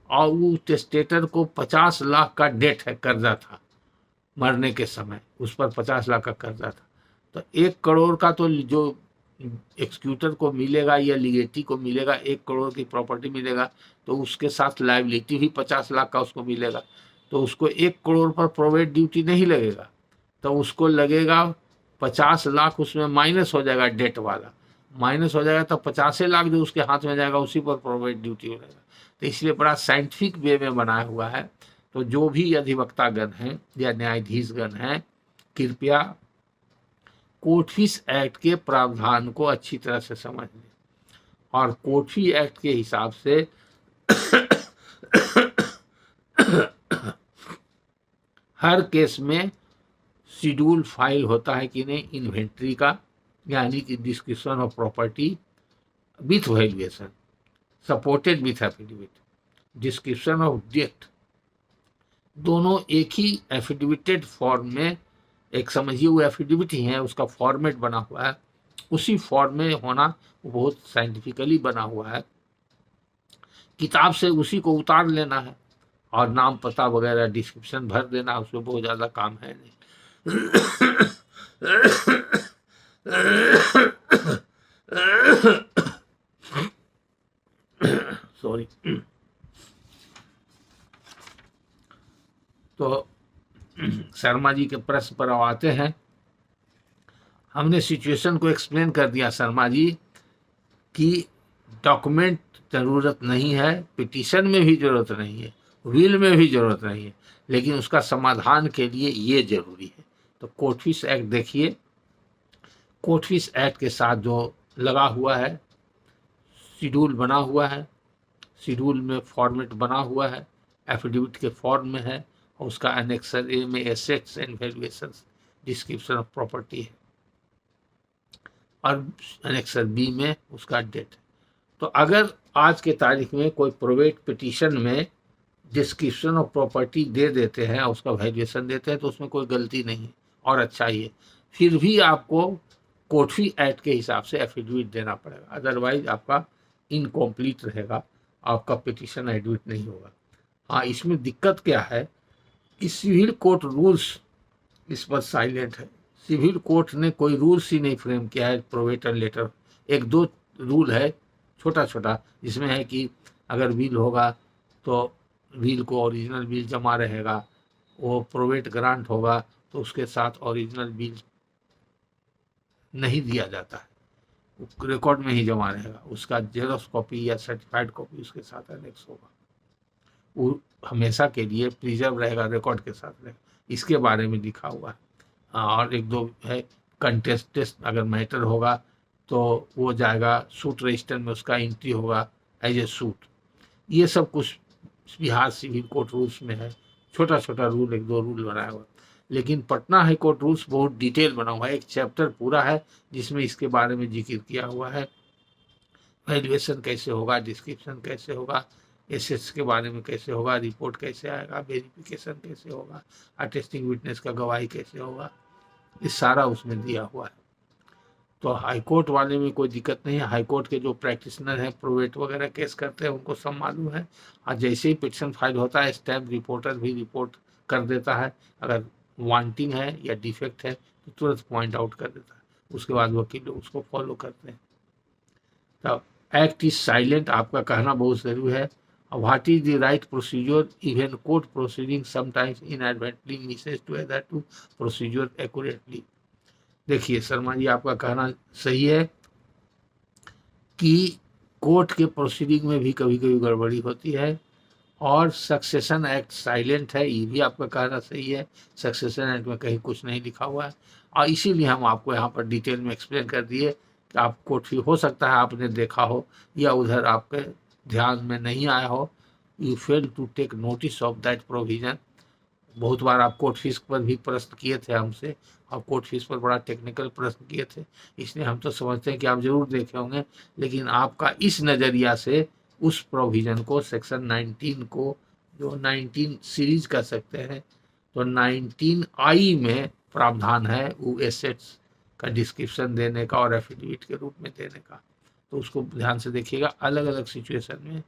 A: और वो टेस्टेटर को 50 लाख का डेट है, कर्जा था मरने के समय, उस पर 50 लाख का कर्जा था। तो 1 करोड़ का तो जो एक्सक्यूटर को मिलेगा या लीगेटी को मिलेगा, 1 करोड़ की प्रॉपर्टी मिलेगा, तो उसके साथ लायबिलिटी भी 50 लाख का उसको मिलेगा। तो उसको 1 करोड़ पर प्रोवेट ड्यूटी नहीं लगेगा, तो उसको लगेगा 50 लाख, उसमें माइनस हो जाएगा, डेट वाला माइनस हो जाएगा, तो 50 लाख जो उसके हाथ में जाएगा उसी पर प्रोवेट ड्यूटी हो जाएगा। तो इसलिए बड़ा साइंटिफिक वे में बनाया हुआ है। तो जो भी अधिवक्तागण हैं या न्यायाधीशगण हैं, कृपया कोर्ट फीस एक्ट के प्रावधान को अच्छी तरह से समझ लें, और कोर्ट फी एक्ट के हिसाब से हर केस में शेड्यूल फाइल होता है कि नहीं इन्वेंट्री का, यानी कि description of property with valuation supported with affidavit, description of debt, दोनों एक ही एफिडेविटेड फॉर्म में, एक समझिए वो एफिडेविट ही है, उसका फॉर्मेट बना हुआ है, उसी फॉर्म में होना, बहुत साइंटिफिकली बना हुआ है, किताब से उसी को उतार लेना है और नाम पता वगैरह डिस्क्रिप्शन भर देना, उसमें बहुत ज़्यादा काम है नहीं। सॉरी। तो शर्मा जी के प्रश्न पर अब आते हैं। हमने सिचुएशन को एक्सप्लेन कर दिया शर्मा जी कि डॉक्यूमेंट ज़रूरत नहीं है, पिटीशन में भी ज़रूरत नहीं है, विल में भी ज़रूरत नहीं है, लेकिन उसका समाधान के लिए ये जरूरी है। तो कोर्ट फीस एक्ट देखिए, कोर्ट फीस एक्ट के साथ जो लगा हुआ है, शेड्यूल बना हुआ है, शेड्यूल में फॉर्मेट बना हुआ है, एफिडेविट के फॉर्म में है, और उसका एनेक्सर ए में assets and valuation description of property है, और एनेक्सर बी में उसका डेट। तो अगर आज के तारीख में कोई प्रोवेट पिटीशन में डिस्क्रिप्शन ऑफ प्रॉपर्टी दे देते हैं, उसका वैल्यूएशन देते हैं, तो उसमें कोई गलती नहीं है और अच्छा ही है। फिर भी आपको कोर्ट फी एक्ट के हिसाब से एफिडेविट देना पड़ेगा, अदरवाइज आपका इनकम्प्लीट रहेगा, आपका पिटीशन एडमिट नहीं होगा। हाँ, इसमें दिक्कत क्या है कि सिविल कोर्ट रूल्स इस पर साइलेंट है। सिविल कोर्ट ने कोई रूल्स ही नहीं फ्रेम किया है प्रोवेटर लेटर। एक दो रूल है छोटा छोटा, जिसमें है कि अगर विल होगा तो विल को ओरिजिनल बिल जमा रहेगा, वो प्रोवेट ग्रांट होगा तो उसके साथ ओरिजिनल बिल नहीं दिया जाता है, रिकॉर्ड में ही जमा रहेगा, उसका जेरोक्स कॉपी या सर्टिफाइड कॉपी उसके साथ एनेक्स होगा, वो हमेशा के लिए प्रिजर्व रहेगा, रिकॉर्ड के साथ रहेगा। इसके बारे में लिखा हुआ है। और एक दो है कंटेस्ट, अगर मैटर होगा तो वो जाएगा सूट रजिस्टर में, उसका एंट्री होगा एज ए सूट। ये सब कुछ बिहार सिविल कोर्ट रूल्स में है, छोटा छोटा रूल, एक दो रूल बनाया हुआ। लेकिन पटना हाई कोर्ट रूल्स बहुत डिटेल बना हुआ है, एक चैप्टर पूरा है जिसमें इसके बारे में जिक्र किया हुआ है, वैल्यूएशन कैसे होगा, डिस्क्रिप्शन कैसे होगा, एसेट्स के बारे में कैसे होगा, रिपोर्ट कैसे आएगा, वेरिफिकेशन कैसे होगा, अटेस्टिंग विटनेस का गवाही कैसे होगा, ये सारा उसमें दिया हुआ है। तो हाईकोर्ट वाले में कोई दिक्कत नहीं है। हाईकोर्ट के जो प्रैक्टिशनर हैं, प्रोवेट वगैरह केस करते हैं, उनको सब मालूम है। और जैसे ही पिटीशन फाइल होता है, स्टैम्प रिपोर्टर भी रिपोर्ट कर देता है, अगर वांटिंग है या डिफेक्ट है तो तुरंत पॉइंट आउट कर देता है, उसके बाद वकील लोग उसको फॉलो करते हैं। तब एक्ट इज साइलेंट आपका कहना बहुत जरूरी है। What is the right procedure, even court proceeding sometimes inadvertently misses to adhere to procedure accurately. देखिए शर्मा जी, आपका कहना सही है कि कोर्ट के प्रोसीडिंग में भी कभी कभी गड़बड़ी होती है, और सक्सेशन एक्ट साइलेंट है, ये भी आपका कहना सही है। सक्सेशन एक्ट में कहीं कुछ नहीं लिखा हुआ है, और इसीलिए हम आपको यहाँ पर डिटेल में एक्सप्लेन कर दिए कि आप कोर्ट फी हो सकता है आपने देखा हो या उधर आपके ध्यान में नहीं आया हो, you fail to take notice of that provision. बहुत बार आप कोर्ट फीस पर भी प्रश्न किए थे हमसे, और कोर्ट फीस पर बड़ा टेक्निकल प्रश्न किए थे, इसलिए हम तो समझते हैं कि आप जरूर देखे होंगे, लेकिन आपका इस नज़रिया से उस प्रोविज़न को, सेक्शन 19 को, जो 19 सीरीज कर सकते हैं, तो 19I में प्रावधान है वो एसेट्स का डिस्क्रिप्शन देने का और एफिडेविट के रूप में देने का। तो उसको ध्यान से देखिएगा, अलग अलग सिचुएशन में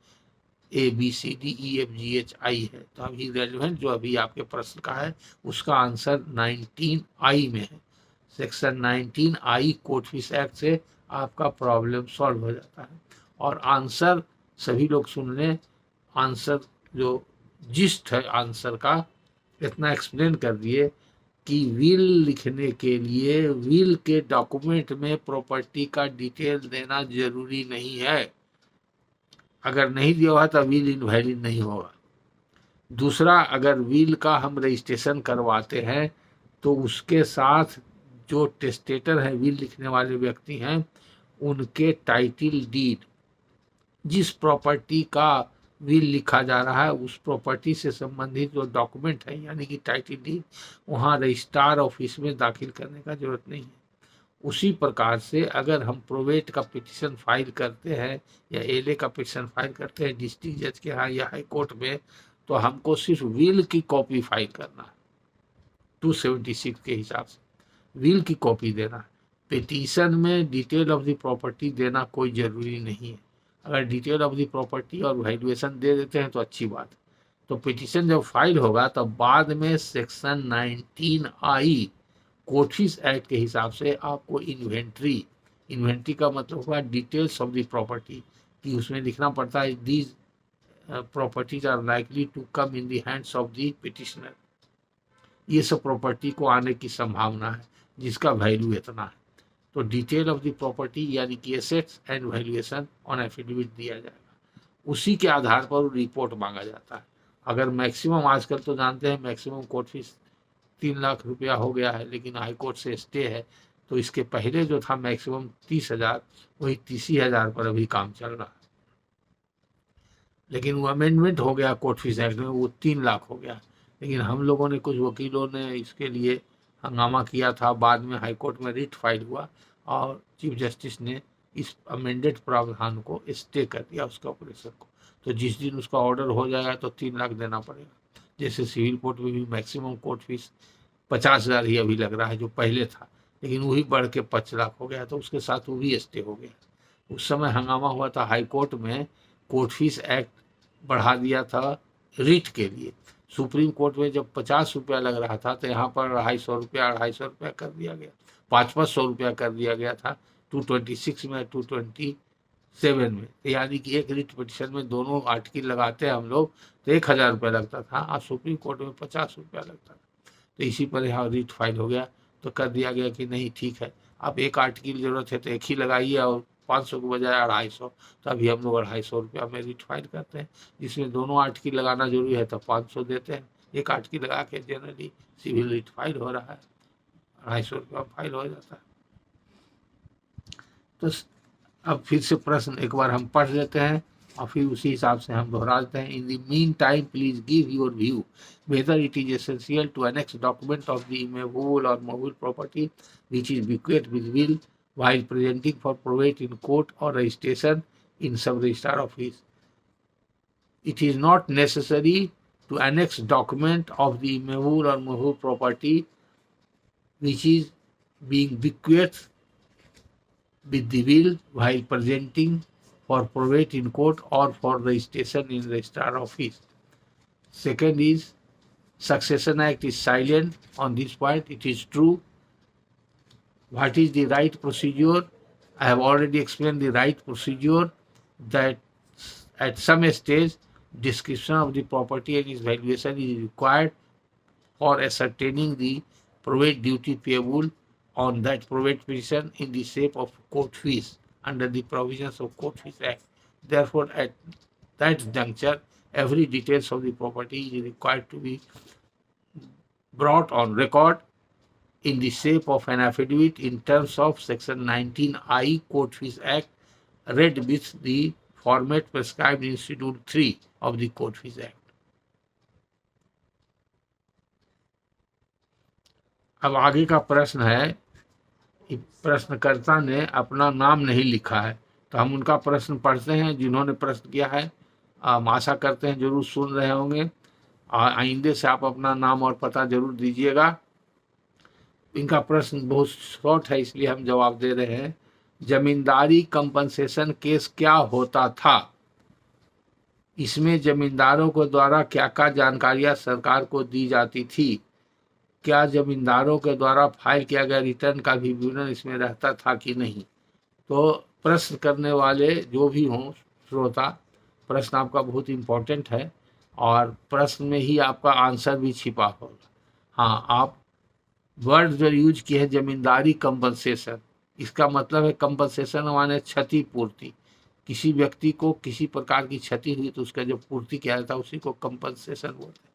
A: ABCDEFGHI है। तो अभी रेलिवेंट जो अभी आपके प्रश्न का है उसका आंसर 19I में है। Section 19I court fees act से आपका प्रॉब्लम सॉल्व हो जाता है। और आंसर सभी लोग सुन लें, आंसर जो जिस्ट है आंसर का इतना एक्सप्लेन कर दिए कि विल लिखने के लिए विल के डॉक्यूमेंट में प्रॉपर्टी का डिटेल देना जरूरी नहीं है। अगर नहीं दिया हुआ तो विल इनवैलिड नहीं होगा। दूसरा, अगर विल का हम रजिस्ट्रेशन करवाते हैं तो उसके साथ जो टेस्टेटर है, विल लिखने वाले व्यक्ति हैं, उनके टाइटल डीड, जिस प्रॉपर्टी का विल लिखा जा रहा है उस प्रॉपर्टी से संबंधित जो डॉक्यूमेंट है यानी कि टाइटल डीड, वहाँ रजिस्ट्रार ऑफिस में दाखिल करने का जरूरत नहीं है। उसी प्रकार से अगर हम प्रोवेट का पिटिशन फाइल करते हैं या एलए का पिटिशन फाइल करते हैं डिस्ट्रिक्ट जज के यहाँ या हाई कोर्ट में, तो हमको सिर्फ विल की कॉपी फाइल करना है 276 के हिसाब से विल की कॉपी देना है। पिटीशन में डिटेल ऑफ द प्रॉपर्टी देना कोई ज़रूरी नहीं है। अगर डिटेल ऑफ द प्रॉपर्टी और वैल्यूएशन दे देते हैं तो अच्छी बात है। तो पिटीशन जब फाइल होगा तब बाद में section 19I court fees act के हिसाब से आपको इन्वेंट्री का मतलब हुआ डिटेल्स ऑफ द प्रॉपर्टी, कि उसमें लिखना पड़ता है these properties are likely to come in the hands of the petitioner. ये सब प्रॉपर्टी को आने की संभावना है जिसका वैल्यू इतना है। तो डिटेल ऑफ द प्रॉपर्टी यानी कि assets and valuation on affidavit दिया जाएगा, उसी के आधार पर रिपोर्ट मांगा जाता है। अगर मैक्सिमम आजकल तो जानते हैं मैक्सिमम कोर्ट फीस 3 लाख रुपया हो गया है, लेकिन हाई कोर्ट से स्टे है, तो इसके पहले जो था मैक्सिमम 30,000, वही 30,000 पर अभी काम चल रहा है। लेकिन वो अमेंडमेंट हो गया कोर्ट फीस एक्ट में, वो 3 लाख हो गया। लेकिन हम लोगों ने, कुछ वकीलों ने इसके लिए हंगामा किया था, बाद में हाई कोर्ट में रिट फाइल हुआ और चीफ जस्टिस ने इस अमेंडेड प्रावधान को स्टे कर दिया उसके ऑपरेशन को। तो जिस दिन उसका ऑर्डर हो जाएगा तो 3 लाख देना पड़ेगा। जैसे सिविल कोर्ट में भी मैक्सिमम कोर्ट फीस 50,000 ही अभी लग रहा है जो पहले था, लेकिन वही बढ़ के 5 लाख हो गया, तो उसके साथ वो भी स्टे हो गया। उस समय हंगामा हुआ था हाई कोर्ट में, कोर्ट फीस एक्ट बढ़ा दिया था रिट के लिए। सुप्रीम कोर्ट में जब 50 रुपया लग रहा था तो यहाँ पर 250 रुपया कर दिया गया, 500 रुपया कर दिया गया था 226 में 227 में। यानी कि एक रिट पिटिशन में दोनों आर्टिकल लगाते हैं हम लोग तो 1,000 रुपया लगता था, और सुप्रीम कोर्ट में 50 रुपया लगता था। तो इसी पर यहाँ रिट फाइल हो गया, तो कर दिया गया कि नहीं ठीक है, अब एक आर्टिकल की जरूरत है तो एक ही लगाइए और 500 के बजाय 250, तो अभी हम लोग 250 रुपया में रिट फाइल करते हैं। जिसमें दोनों आर्टिकल लगाना जरूरी है तो 500 देते हैं, एक आर्टिकल लगा के जनरली सिविल रिट फाइल हो रहा है, 250 रुपया फाइल हो जाता है। तो अब फिर से प्रश्न एक बार हम पढ़ लेते हैं और फिर उसी हिसाब से हम दोहरा देते हैं। In the mean time please give your view whether it is essential to annex document of the immovable or movable property which is bequeathed with will while presenting for probate in court or registration in sub-registrar office. It is not necessary to annex document of the immovable or movable property which is being bequeathed with the will while presenting for probate in court or for registration in registrar office. Second is, Succession Act is silent on this point. It is true. What is the right procedure? I have already explained the right procedure, that at some stage description of the property and its valuation is required for ascertaining the probate duty payable on that probate petition in the shape of court fees under the provisions of Court Fees Act. Therefore, at that juncture, every details of the property is required to be brought on record in the shape of an affidavit in terms of Section 19I Court Fees Act, read with the format prescribed in Schedule 3 of the Court Fees Act. अब आगे का प्रश्न है, प्रश्नकर्ता ने अपना नाम नहीं लिखा है, तो हम उनका प्रश्न पढ़ते हैं जिन्होंने प्रश्न किया है। आशा करते हैं जरूर सुन रहे होंगे, आइंदे से आप अपना नाम और पता जरूर दीजिएगा। इनका प्रश्न बहुत शॉर्ट है इसलिए हम जवाब दे रहे हैं। जमींदारी कंपनसेशन केस क्या होता था? इसमें जमींदारों के द्वारा क्या क्या जानकारियां सरकार को दी जाती थी? क्या जमींदारों के द्वारा फाइल किया गया रिटर्न का भी विवरण इसमें रहता था कि नहीं? तो प्रश्न करने वाले जो भी हों श्रोता, प्रश्न आपका बहुत इम्पोर्टेंट है और प्रश्न में ही आपका आंसर भी छिपा होगा। हाँ, आप वर्ड जो यूज किए हैं जमींदारी कंपनसेशन, इसका मतलब है कंपनसेशन माने क्षतिपूर्ति। किसी व्यक्ति को किसी प्रकार की क्षति हुई तो उसका जो पूर्ति किया जाता है उसी को कंपनसेशन बोलते हैं।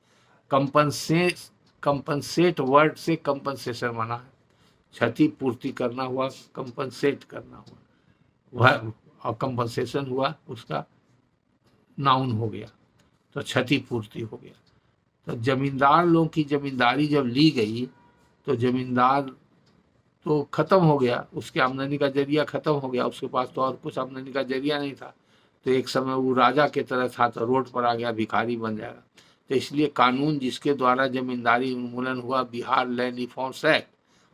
A: कंपनसेट वर्ड से कंपनसेशन बना है। क्षतिपूर्ति करना हुआ, कंपनसेट करना हुआ, वह और कंपनसेशन हुआ उसका नाउन हो गया, तो क्षतिपूर्ति हो गया। तो जमींदार लोगों की जमींदारी जब ली गई तो जमींदार तो खत्म हो गया, उसके आमदनी का जरिया खत्म हो गया, उसके पास तो और कुछ आमदनी का जरिया नहीं था। तो एक समय वो राजा के तरह था तो रोड पर आ गया, भिखारी बन जाएगा। तो इसलिए कानून जिसके द्वारा जमींदारी उन्मूलन हुआ, बिहार लैंड रिफॉर्म्स एक्ट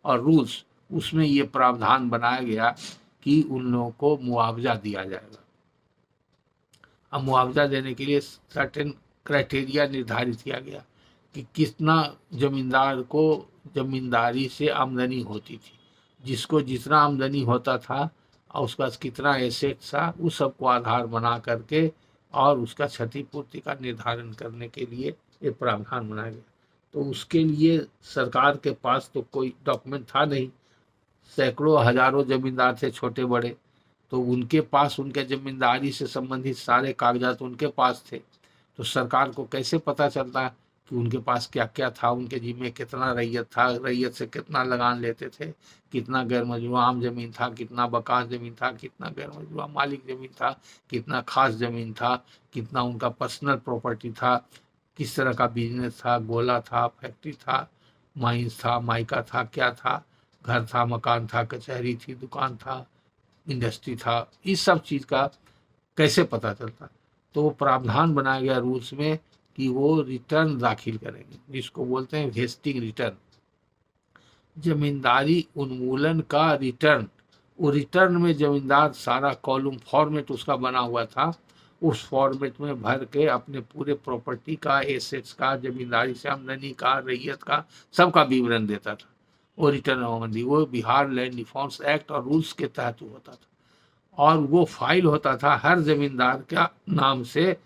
A: और रूल्स, उसमें ये प्रावधान बनाया गया कि उन लोगों को मुआवजा दिया जाएगा। अब मुआवजा देने के लिए सर्टेन क्राइटेरिया निर्धारित किया गया कि कितना जमींदार को जमींदारी से आमदनी होती थी, जिसको जितना आमदनी होता था और उसका कितना एसेट था, उस सब को आधार बना करके और उसका क्षतिपूर्ति का निर्धारण करने के लिए ये प्रावधान बनाया गया। तो उसके लिए सरकार के पास तो कोई डॉक्यूमेंट था नहीं, सैकड़ों हजारों जमींदार थे छोटे बड़े, तो उनके पास उनके जमींदारी से संबंधित सारे कागजात उनके पास थे। तो सरकार को कैसे पता चलता कि उनके पास क्या क्या था, उनके जिम्मे कितना रैयत था, रैयत से कितना लगान लेते थे, कितना गैर मजरूआ आम जमीन था, कितना बकास जमीन था, कितना गैर मजरूआ मालिक जमीन था, कितना खास जमीन था, कितना उनका पर्सनल प्रॉपर्टी था, किस तरह का बिजनेस था, गोला था, फैक्ट्री था, माइंस था, माइका था, क्या था, घर था, मकान था, कचहरी थी, दुकान था, इंडस्ट्री था, इस सब चीज़ का कैसे पता चलता। तो वो प्रावधान बनाया गया रूल्स में कि वो रिटर्न दाखिल करेंगे, जिसको बोलते हैं वेस्टिंग रिटर्न, जमींदारी उन्मूलन का रिटर्न। वो रिटर्न में जमींदार सारा कॉलम फॉर्मेट उसका बना हुआ था, उस फॉर्मेट में भर के अपने पूरे प्रॉपर्टी का, एसेट्स का, जमींदारी से आमदनी का, रैयत का, सबका विवरण देता था। वो रिटर्न जमाबंदी वो बिहार लैंड रिफॉर्म्स एक्ट और रूल्स के तहत होता था, और वो फाइल होता था हर जमींदार का नाम से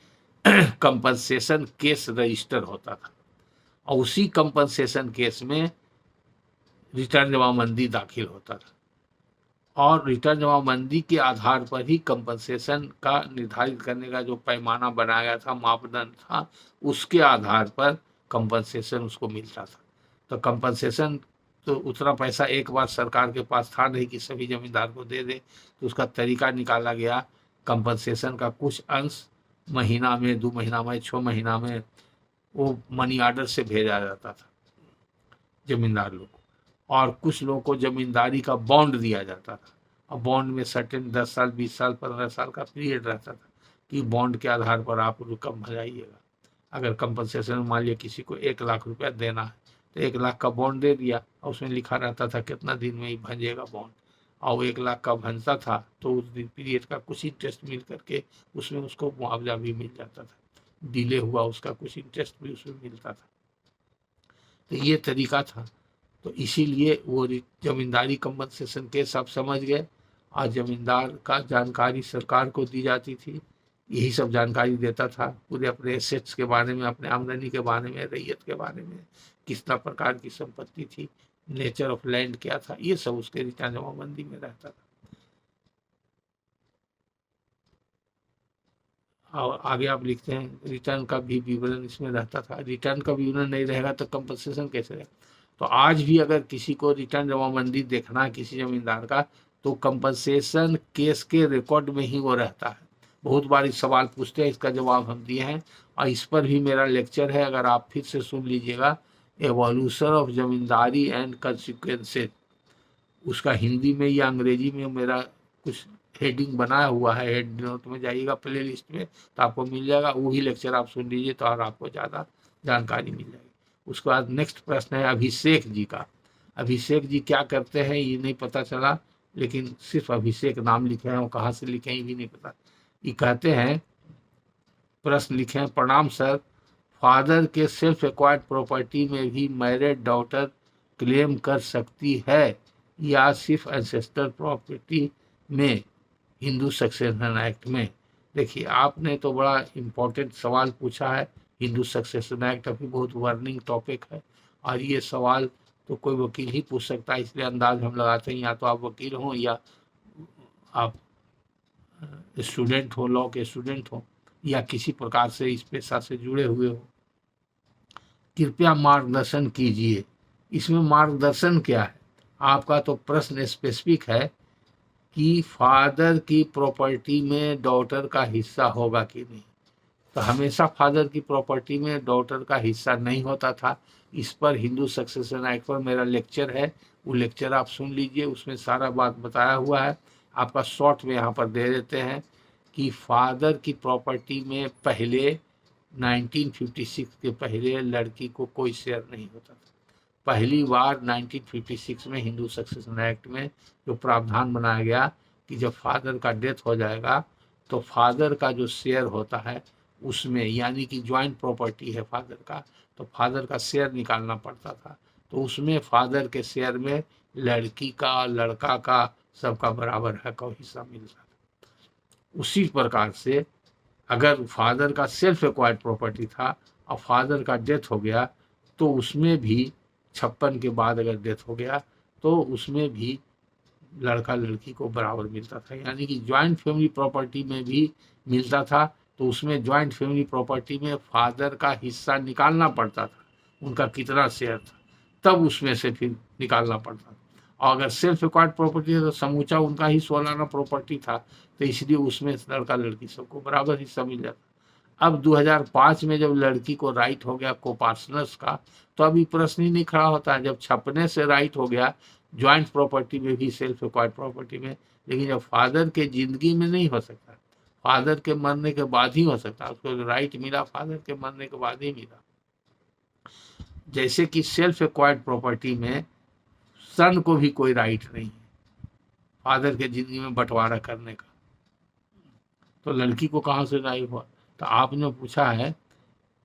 A: कंपनसेशन केस रजिस्टर होता था, और उसी कंपनसेशन केस में रिटर्न जमाबंदी दाखिल होता था, और रिटर्न जमाबंदी के आधार पर ही कंपनसेशन का निर्धारित करने का जो पैमाना बनाया गया था, मापदंड था, उसके आधार पर कंपनसेशन उसको मिलता था। तो कंपनसेशन तो उतना पैसा एक बार सरकार के पास था नहीं कि सभी जमींदार को दे दे, तो उसका तरीका निकाला गया। कंपनसेशन का कुछ अंश महीना में, 2 महीना में, 6 महीना में वो मनी ऑर्डर से भेजा जाता था जमींदार लोग को, और कुछ लोगों को जमींदारी का बॉन्ड दिया जाता था, और बॉन्ड में सर्टेन 10 साल, 20 साल, 15 साल का पीरियड रहता था कि बॉन्ड के आधार पर आप रकम भराइएगा। अगर कंपनसेशन मान लिया किसी को 1 लाख रुपया देना है तो 1 लाख का बॉन्ड दे दिया, और उसमें लिखा रहता था कितना दिन में ही भंजेगा बॉन्ड, और 1 लाख का भंजता था तो उस दिन पीरियड का कुछ इंटरेस्ट मिल करके उसमें उसको मुआवजा भी मिल जाता था, डिले हुआ उसका कुछ इंटरेस्ट भी उसमें मिलता था। तो ये तरीका था। तो इसीलिए वो जमींदारी कंपनसेशन केस आप समझ गए, और जमींदार का जानकारी सरकार को दी जाती थी, यही सब जानकारी देता था पूरे अपने एसेट्स के बारे में, अपने आमदनी के बारे में, रैयत के बारे में, कितना प्रकार की संपत्ति थी, नेचर ऑफ लैंड क्या था, ये सब उसके रिटर्न जमाबंदी में रहता था। और आगे आप लिखते हैं रिटर्न का भी विवरण इसमें रहता था। रिटर्न का विवरण नहीं रहेगा तो कंपनसेशन कैसे रहेगा। तो आज भी अगर किसी को रिटर्न जमाबंदी देखना है किसी जमींदार का, तो कंपनसेशन केस के रिकॉर्ड में ही वो रहता है। बहुत बार इस सवाल पूछते हैं, इसका जवाब हम दिए हैं, और इस पर भी मेरा लेक्चर है, अगर आप फिर से सुन लीजिएगा, evolution of zamindari and consequences, उसका हिंदी में या अंग्रेजी में मेरा कुछ हेडिंग बनाया हुआ है, हेड नोट में जाइएगा प्ले लिस्ट में तो आपको मिल जाएगा, वही लेक्चर आप सुन लीजिए तो और आपको ज़्यादा जानकारी मिल जाएगी। उसके बाद नेक्स्ट प्रश्न है अभिषेक जी का। अभिषेक जी क्या करते हैं ये नहीं पता चला, लेकिन सिर्फ अभिषेक नाम लिखे हैं, वो कहाँ से लिखे हैं ये भी नहीं पता। ये कहते हैं, प्रश्न लिखे हैं, प्रणाम सर, फादर के सेल्फ एक्वायर्ड प्रॉपर्टी में भी मैरिड डॉटर क्लेम कर सकती है या सिर्फ एंसेस्टर प्रॉपर्टी में हिंदू सक्सेशन एक्ट में? देखिए, आपने तो बड़ा इम्पोर्टेंट सवाल पूछा है। हिंदू सक्सेशन एक्ट अभी बहुत वर्निंग टॉपिक है, और ये सवाल तो कोई वकील ही पूछ सकता है, इसलिए अंदाज हम लगाते हैं या तो आप वकील हों या आप स्टूडेंट हो, लॉ के स्टूडेंट हो, या किसी प्रकार से इस पेशा से जुड़े हुए हो। कृपया मार्गदर्शन कीजिए। इसमें मार्गदर्शन क्या है? आपका तो प्रश्न स्पेसिफिक है कि फादर की प्रॉपर्टी में डॉटर का हिस्सा होगा कि नहीं। तो हमेशा फादर की प्रॉपर्टी में डॉटर का हिस्सा नहीं होता था। इस पर हिंदू सक्सेशन एक्ट पर मेरा लेक्चर है, वो लेक्चर आप सुन लीजिए, उसमें सारा बात बताया हुआ है। आपका शॉर्ट में यहाँ पर दे देते हैं कि फादर की प्रॉपर्टी में पहले 1956 के पहले लड़की को कोई शेयर नहीं होता था। पहली बार 1956 में हिंदू सक्सेशन एक्ट में जो प्रावधान बनाया गया कि जब फादर का डेथ हो जाएगा तो फादर का जो शेयर होता है उसमें, यानी कि ज्वाइंट प्रॉपर्टी है फादर का, तो फादर का शेयर निकालना पड़ता था। तो उसमें फादर के शेयर में लड़की का, लड़का का, सबका बराबर हक और हिस्सा मिलता था। उसी प्रकार से अगर फादर का सेल्फ एक्वायर्ड प्रॉपर्टी था और फादर का डेथ हो गया तो उसमें भी 56 के बाद अगर डेथ हो गया तो उसमें भी लड़का लड़की को बराबर मिलता था, यानी कि ज्वाइंट फैमिली प्रॉपर्टी में भी मिलता था। तो उसमें ज्वाइंट फैमिली प्रॉपर्टी में फादर का हिस्सा निकालना पड़ता था, उनका कितना शेयर था, तब उसमें से फिर निकालना पड़ता था। और अगर सेल्फ एक्वायर्ड प्रॉपर्टी है तो समूचा उनका ही सोलाना प्रॉपर्टी था, तो इसलिए उसमें लड़का लड़की सबको बराबर हिस्सा मिल जाता। अब 2005 में जब लड़की को राइट हो गया कोपार्टनर्स का, तो अभी प्रश्न ही नहीं खड़ा होता है। जब छपने से राइट हो गया ज्वाइंट प्रॉपर्टी में भी, सेल्फ एक्वायर्ड प्रॉपर्टी में, लेकिन जब फादर के जिंदगी में नहीं हो सकता, फादर के मरने के बाद ही हो सकता। उसको राइट मिला फादर के मरने के बाद ही मिला। जैसे कि सेल्फ एक्वायर्ड प्रॉपर्टी में सन को भी कोई राइट नहीं है फादर के जिंदगी में बंटवारा करने का, तो लड़की को कहाँ से राइट हुआ। तो आपने पूछा है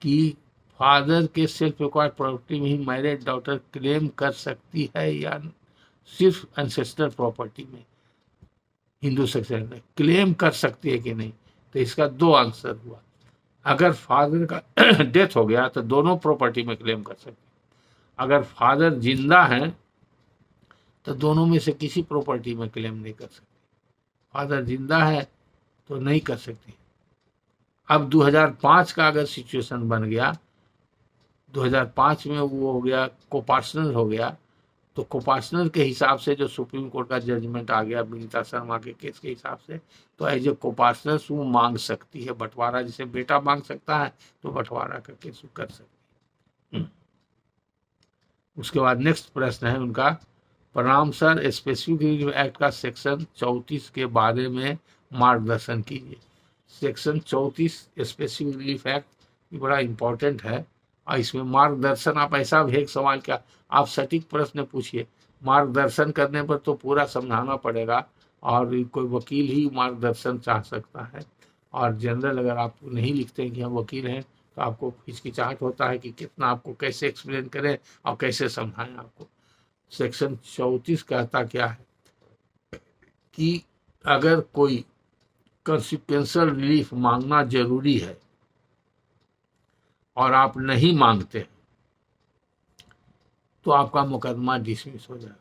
A: कि फादर के सेल्फ एक्वायर्ड प्रॉपर्टी में ही मैरिड डॉटर क्लेम कर सकती है या सिर्फ एंसेस्टर प्रॉपर्टी में हिंदू सक्सेशन में क्लेम कर सकती है कि नहीं। तो इसका दो आंसर हुआ। अगर फादर का डेथ हो गया तो दोनों प्रॉपर्टी में क्लेम कर सकती है। अगर फादर जिंदा है तो दोनों में से किसी प्रॉपर्टी में क्लेम नहीं कर सकती। फादर जिंदा है तो नहीं कर सकती। अब 2005 का अगर सिचुएशन बन गया, 2005 में वो हो गया कोपार्टनर हो गया, तो कोपार्टनर के हिसाब से जो सुप्रीम कोर्ट का जजमेंट आ गया विनीता शर्मा के केस के हिसाब से, तो एज ए कोपार्टनर वो मांग सकती है बंटवारा, जैसे बेटा मांग सकता है तो बंटवारा का केस कर सकती है। उसके बाद नेक्स्ट प्रश्न है उनका, प्रणाम सर, स्पेसिफिक रिलीफ एक्ट का सेक्शन 34 के बारे में मार्गदर्शन कीजिए। सेक्शन 34 स्पेसिफिक रिलीफ एक्ट ये बड़ा इंपॉर्टेंट है, और इसमें मार्गदर्शन, आप ऐसा भेग सवाल क्या, आप सटीक प्रश्न पूछिए। मार्गदर्शन करने पर तो पूरा समझाना पड़ेगा, और कोई वकील ही मार्गदर्शन चाह सकता है। और जनरल अगर आप नहीं लिखते हैं कि हम वकील हैं तो आपको हिचकिचाहट होता है कि कितना आपको कैसे एक्सप्लेन करें और कैसे समझाएं आपको। सेक्शन 34 कहता क्या है कि अगर कोई कॉन्सिक्वेंशियल रिलीफ मांगना जरूरी है और आप नहीं मांगते तो आपका मुकदमा डिसमिस हो जाएगा,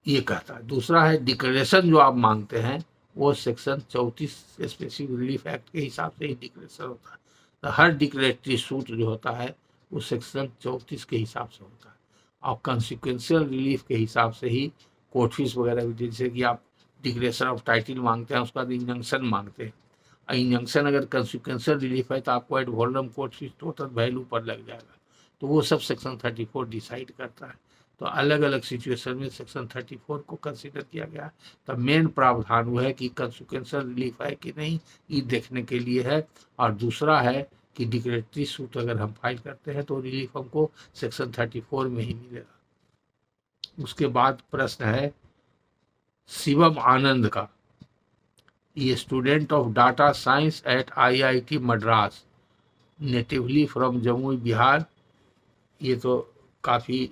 A: ये कहता है। दूसरा है डिक्लेरेशन जो आप मांगते हैं वो सेक्शन 34 स्पेसिफिक रिलीफ एक्ट के हिसाब से ही डिक्लेरेशन होता है। तो हर डिक्लेरेटरी सूट जो होता है वो सेक्शन 34 के हिसाब से होता है, और कॉन्सिक्वेंशियल रिलीफ के हिसाब से ही कोर्ट फीस वगैरह भी, जैसे कि आप डिक्लेरेशन ऑफ टाइटल मांगते हैं उसका इंजंक्शन मांगते हैं, इंजंक्शन अगर कॉन्सिक्वेंशियल रिलीफ है तो आपको ad valorem court fee total value पर लग जाएगा। तो वो सब सेक्शन 34 डिसाइड करता है। तो अलग अलग सिचुएशन में सेक्शन 34 को कंसीडर किया गया। तो मेन प्रावधान वो है कि कॉन्सिक्वेंशियल रिलीफ है कि नहीं, ये देखने के लिए है। और दूसरा है कि डिक्लेरेटरी सूट अगर हम फाइल करते हैं तो रिलीफ हमको सेक्शन 34 में ही मिलेगा। उसके बाद प्रश्न है शिवम आनंद का, ये student of data science at IIT Madras, natively from Jamui Bihar. ये तो काफ़ी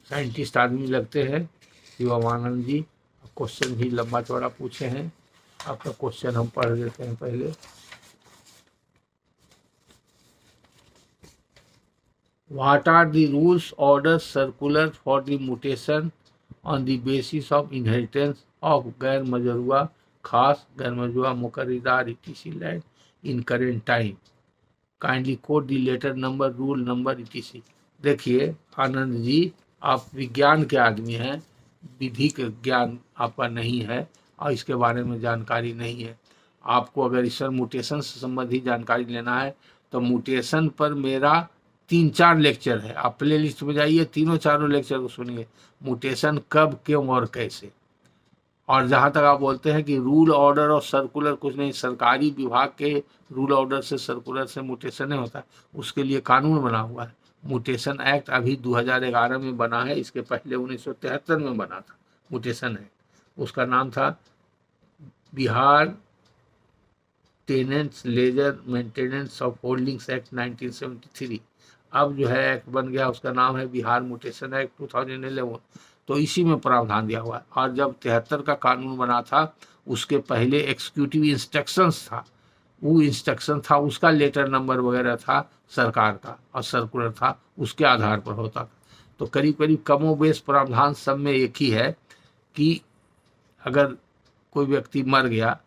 A: साइंटिस्ट आदमी लगते हैं शिवम आनंद जी। क्वेश्चन भी लंबा चौड़ा पूछे हैं, आपका क्वेश्चन हम पढ़ देते हैं पहले। What are the rules, orders, circular for the mutation on the basis of inheritance of गैर मजरूआ खास, गैर मजरूआ मुकर्रिदार etc land in current time? Kindly quote the letter number, rule number etc. देखिए आनंद जी, आप विज्ञान के आदमी हैं, विधि का ज्ञान आपका नहीं है और इसके बारे में जानकारी नहीं है। आपको अगर इस म्यूटेशन से संबंधित जानकारी लेना है तो म्यूटेशन पर मेरा 3-4 लेक्चर है, आप प्ले लिस्ट में जाइए, तीनों चारों लेक्चर को सुनिए, म्यूटेशन कब, क्यों और कैसे। और जहाँ तक आप बोलते हैं कि रूल ऑर्डर और सर्कुलर कुछ नहीं, सरकारी विभाग के रूल ऑर्डर से सर्कुलर से म्यूटेशन नहीं होता, उसके लिए कानून बना हुआ है। म्यूटेशन एक्ट अभी 2011 में बना है, इसके पहले 1973 में बना था म्यूटेशन एक्ट, उसका नाम था Bihar tenants ledger maintenance of holdings act 1973। अब जो है एक्ट बन गया, उसका नाम है बिहार म्यूटेशन एक्ट 2011। तो इसी में प्रावधान दिया हुआ है। और जब 73 का कानून बना था, उसके पहले एक्सिक्यूटिव इंस्ट्रक्शंस था, वो इंस्ट्रक्शन था, उसका लेटर नंबर वगैरह था सरकार का, और सर्कुलर था, उसके आधार पर होता था। तो करीब करीब कमोबेश प्रावधान सब में एक ही है कि अगर कोई व्यक्ति मर गया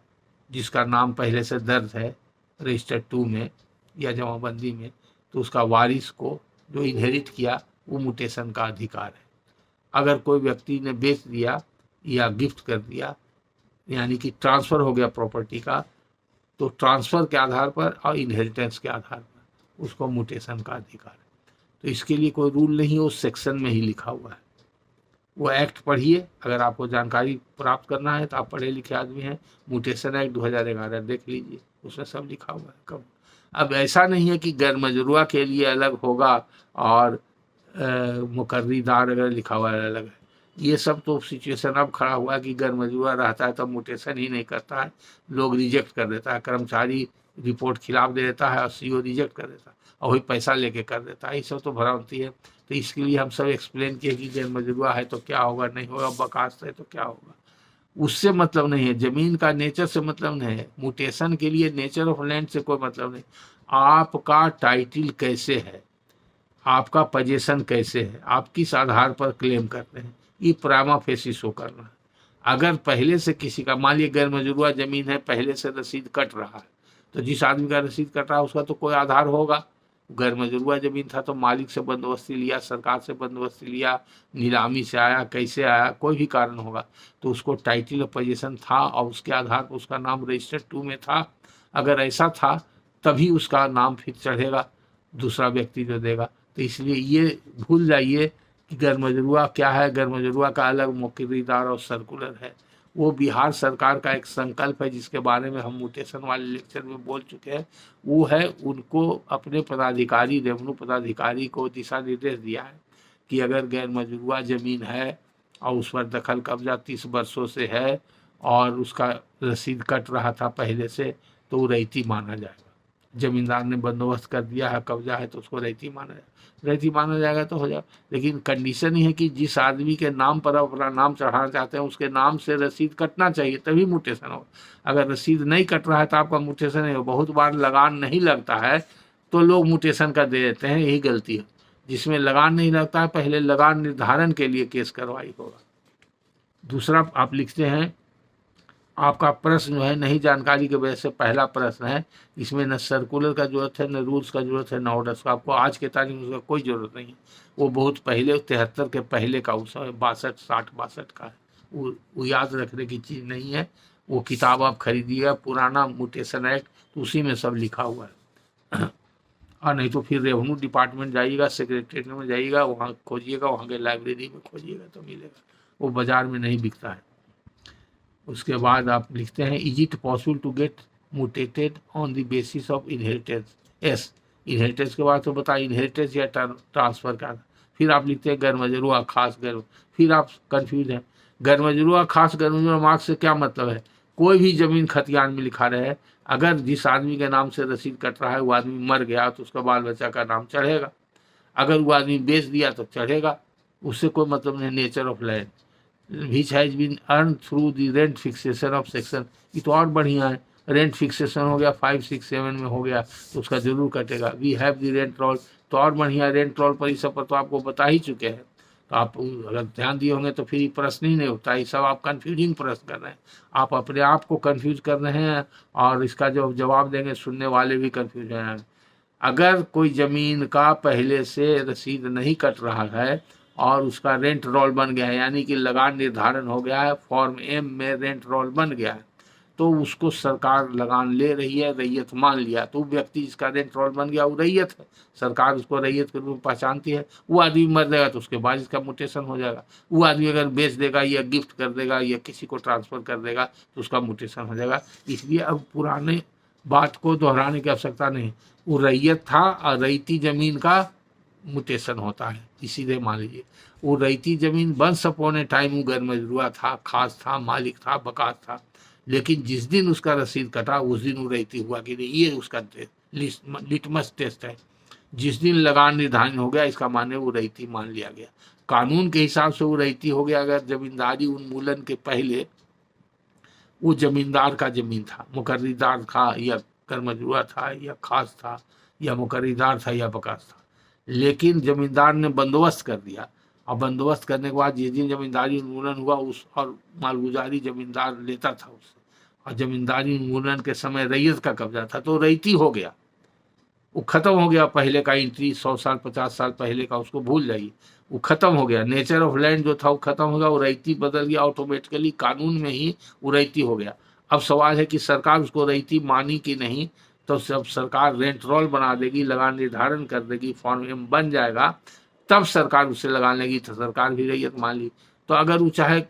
A: जिसका नाम पहले से दर्ज है रजिस्टर 2 में या जमाबंदी में, तो उसका वारिस को जो इनहेरिट किया वो म्यूटेशन का अधिकार है। अगर कोई व्यक्ति ने बेच दिया या गिफ्ट कर दिया, यानी कि ट्रांसफ़र हो गया प्रॉपर्टी का, तो ट्रांसफ़र के आधार पर और इनहेरिटेंस के आधार पर उसको म्यूटेशन का अधिकार है। तो इसके लिए कोई रूल नहीं है, उस सेक्शन में ही लिखा हुआ है। वो एक्ट पढ़िए, अगर आपको जानकारी प्राप्त करना है तो आप पढ़े लिखे आदमी हैं, म्यूटेशन एक्ट 2011 देख लीजिए, उसमें सब लिखा हुआ है कब। अब ऐसा नहीं है कि गैर मजरूआ के लिए अलग होगा और मुकर्रीदार अगर लिखा हुआ है अलग है। ये सब तो सिचुएशन अब खड़ा हुआ है कि गैर मजरूआ रहता है तो म्यूटेशन ही नहीं करता है, लोग रिजेक्ट कर देता है, कर्मचारी रिपोर्ट खिलाफ दे देता है और सीओ रिजेक्ट कर देता है और वही पैसा लेके कर देता है। ये सब तो भ्रांति है। तो इसके लिए हम सब एक्सप्लेन किए कि गैर मजरूआ है तो क्या होगा, नहीं होगा, बकास्त है तो क्या होगा, उससे मतलब नहीं है, जमीन का नेचर से मतलब नहीं है। म्यूटेशन के लिए नेचर ऑफ लैंड से कोई मतलब नहीं, आपका टाइटिल कैसे है, आपका पोजीशन कैसे है, आप किस आधार पर क्लेम करते हैं, ये प्राइमा फेसी शो करना है। अगर पहले से किसी का, मान लीजिए गैर मजरूआ जमीन है, पहले से रसीद कट रहा है, तो जिस आदमी का रसीद कट रहा है उसका तो कोई आधार होगा। गैर मजरूआ जमीन था तो मालिक से बंदोबस्ती लिया, सरकार से बंदोबस्ती लिया, नीलामी से आया, कैसे आया, कोई भी कारण होगा, तो उसको टाइटल और पोजीशन था और उसके आधार पर उसका नाम रजिस्टर 2 में था। अगर ऐसा था तभी उसका नाम फिर चढ़ेगा, दूसरा व्यक्ति जो देगा। तो इसलिए ये भूल जाइए कि गैर मजरूआ क्या है। गैर मजरूआ का अलग मुकर्रीदार और सर्कुलर है, वो बिहार सरकार का एक संकल्प है जिसके बारे में हम म्यूटेशन वाले लेक्चर में बोल चुके हैं। वो है, उनको अपने पदाधिकारी, रेवेन्यू पदाधिकारी को दिशा निर्देश दिया है कि अगर गैर मजरूआ ज़मीन है और उस पर दखल कब्जा 30 वर्षों से है और उसका रसीद कट रहा था पहले से, तो वो रैयती माना जाएगा। जमींदार ने बंदोबस्त कर दिया है, कब्जा है, तो उसको रैयती माना जाएगा, रैयती माना जाएगा तो हो जाएगा। लेकिन कंडीशन ही है कि जिस आदमी के नाम पर अपना नाम चढ़ाना चाहते हैं उसके नाम से रसीद कटना चाहिए, तभी म्यूटेशन होगा। अगर रसीद नहीं कट रहा है तो आपका म्यूटेशन नहीं होगा। बहुत बार लगान नहीं लगता है तो लोग म्यूटेशन का दे देते हैं, यही गलती है। जिसमें लगान नहीं लगता है पहले लगान निर्धारण के लिए केस करवाई होगा। दूसरा आप लिखते हैं, आपका प्रश्न जो है नहीं जानकारी की वजह से पहला प्रश्न है, इसमें न सर्कुलर का जरूरत है, न रूल्स का जरूरत है, न ऑर्डर्स का। आपको आज के तारीख में उसका कोई जरूरत नहीं है, वो बहुत पहले 73 के पहले का, उस समय 62 का है, वो याद रखने की चीज़ नहीं है। वो किताब आप खरीदिएगा, पुराना म्यूटेशन एक्ट, तो उसी में सब लिखा हुआ है। और नहीं तो फिर रेवेन्यू डिपार्टमेंट जाइएगा, सेक्रेटरीट में जाइएगा, वहाँ खोजिएगा, वहाँ के लाइब्रेरी में खोजिएगा तो मिलेगा, वो बाज़ार में नहीं बिकता है। उसके बाद आप लिखते हैं, is it possible to get mutated on the basis of inheritance. Yes, inheritance के बाद तो बताया इनहेरिटेंस या ट्रांसफ़र का। फिर आप लिखते हैं गैर मजरूआ खास गैर, फिर आप कंफ्यूज हैं, गैर मजरूआ खास गैर मजरूआ मार्क्स से क्या मतलब है। कोई भी ज़मीन खतियान में लिखा रहे, अगर जिस आदमी के नाम से रसीद कट रहा है वो आदमी मर गया तो उसका बाल बच्चा का नाम चढ़ेगा, अगर वो आदमी बेच दिया तो चढ़ेगा, उससे कोई मतलब नहीं। Nature of land which has been earned through the rent fixation of section, ये तो और बढ़िया है। रेंट फिक्सेशन हो गया 5, 6, 7 में हो गया तो उसका जरूर कटेगा। We have the rent roll, तो और बढ़िया। रेंट रोल पर इस सब पर तो आपको बता ही चुके हैं, तो आप अगर ध्यान दिए होंगे तो फिर प्रश्न ही नहीं उठता। ये सब आप कन्फ्यूजिंग प्रश्न कर रहे हैं, आप अपने आप को कन्फ्यूज कर रहे हैं और इसका जो जवाब देंगे सुनने वाले भी कन्फ्यूज हैं। अगर कोई ज़मीन का पहले से रसीद नहीं कट रहा है और उसका रेंट रोल बन गया है, यानी कि लगान निर्धारण हो गया है, फॉर्म एम में रेंट रोल बन गया है, तो उसको सरकार लगान ले रही है, रैयत मान लिया, तो व्यक्ति जिसका रेंट रोल बन गया वो रैयत है, सरकार उसको रैयत के रूप में पहचानती है। वो आदमी मर जाएगा तो उसके बाद इसका म्यूटेशन हो जाएगा। वो आदमी अगर बेच देगा या गिफ्ट कर देगा या किसी को ट्रांसफ़र कर देगा तो उसका म्यूटेशन हो जाएगा। इसलिए अब पुराने बात को दोहराने की आवश्यकता नहीं। वो रैयत था और रैयती ज़मीन का म्यूटेशन होता है। इसीलिए मान लीजिए वो रैयती ज़मीन वंस अपॉन ए टाइम वो गैर मजरूआ था, खास था, मालिक था, बकास था, लेकिन जिस दिन उसका रसीद कटा उस दिन वो रैयती हुआ कि नहीं, ये उसका लिटमस टेस्ट है। जिस दिन लगान निर्धारण हो गया इसका माने वो रैयती मान लिया गया, कानून के हिसाब से वो रैयती हो गया। अगर जमींदारी उन्मूलन के पहले वो जमींदार का जमीन था, मुकर्रीदार था या कर्मजुआ था या खास था या मुकर्रीदार था या बकास था, लेकिन जमींदार ने बंदोबस्त कर दिया और बंदोबस्त करने के बाद जिस दिन जमींदारी उन्मूलन हुआ उस और मालगुजारी जमींदार लेता था उससे, और जमींदारी उन्मूलन के समय रैयत का कब्जा था तो रैयती हो गया, वो खत्म हो गया। पहले का एंट्री 100 साल 50 साल पहले का उसको भूल जाइए, वो खत्म हो गया। नेचर ऑफ लैंड जो था वो खत्म हो गया, वो रैयती बदल गया ऑटोमेटिकली, कानून में ही वो रैयती हो गया। अब सवाल है कि सरकार उसको रैयती मानी कि नहीं, तो जब सरकार रेंट रोल बना देगी, लगान निर्धारण कर देगी, फॉर्म एम बन जाएगा, तब सरकार उससे लगान लेगी, तो सरकार भी रैयत मान ली। तो अगर वो चाहे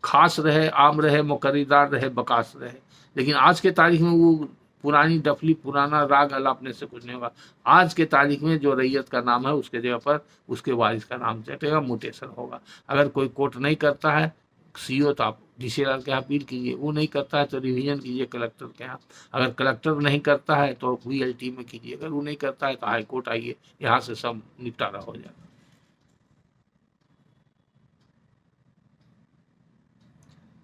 A: खास रहे, आम रहे, मुकर्रीदार रहे, बकास रहे, लेकिन आज के तारीख में वो पुरानी डफली पुराना राग अलापने से कुछ नहीं होगा। आज के तारीख में जो रैयत का नाम है उसके जगह पर उसके वारिस का नाम चटेगा, म्यूटेशन होगा। अगर कोई कोर्ट नहीं करता है, सीओ तो आप डीसीएलआर के यहाँ अपील कीजिए, वो नहीं करता है तो रिवीजन कीजिए कलेक्टर के यहाँ, अगर कलेक्टर नहीं करता है तो वीएलटी में कीजिए, अगर वो नहीं करता है तो हाई कोर्ट आइए, यहाँ से सब निपटारा हो जाएगा।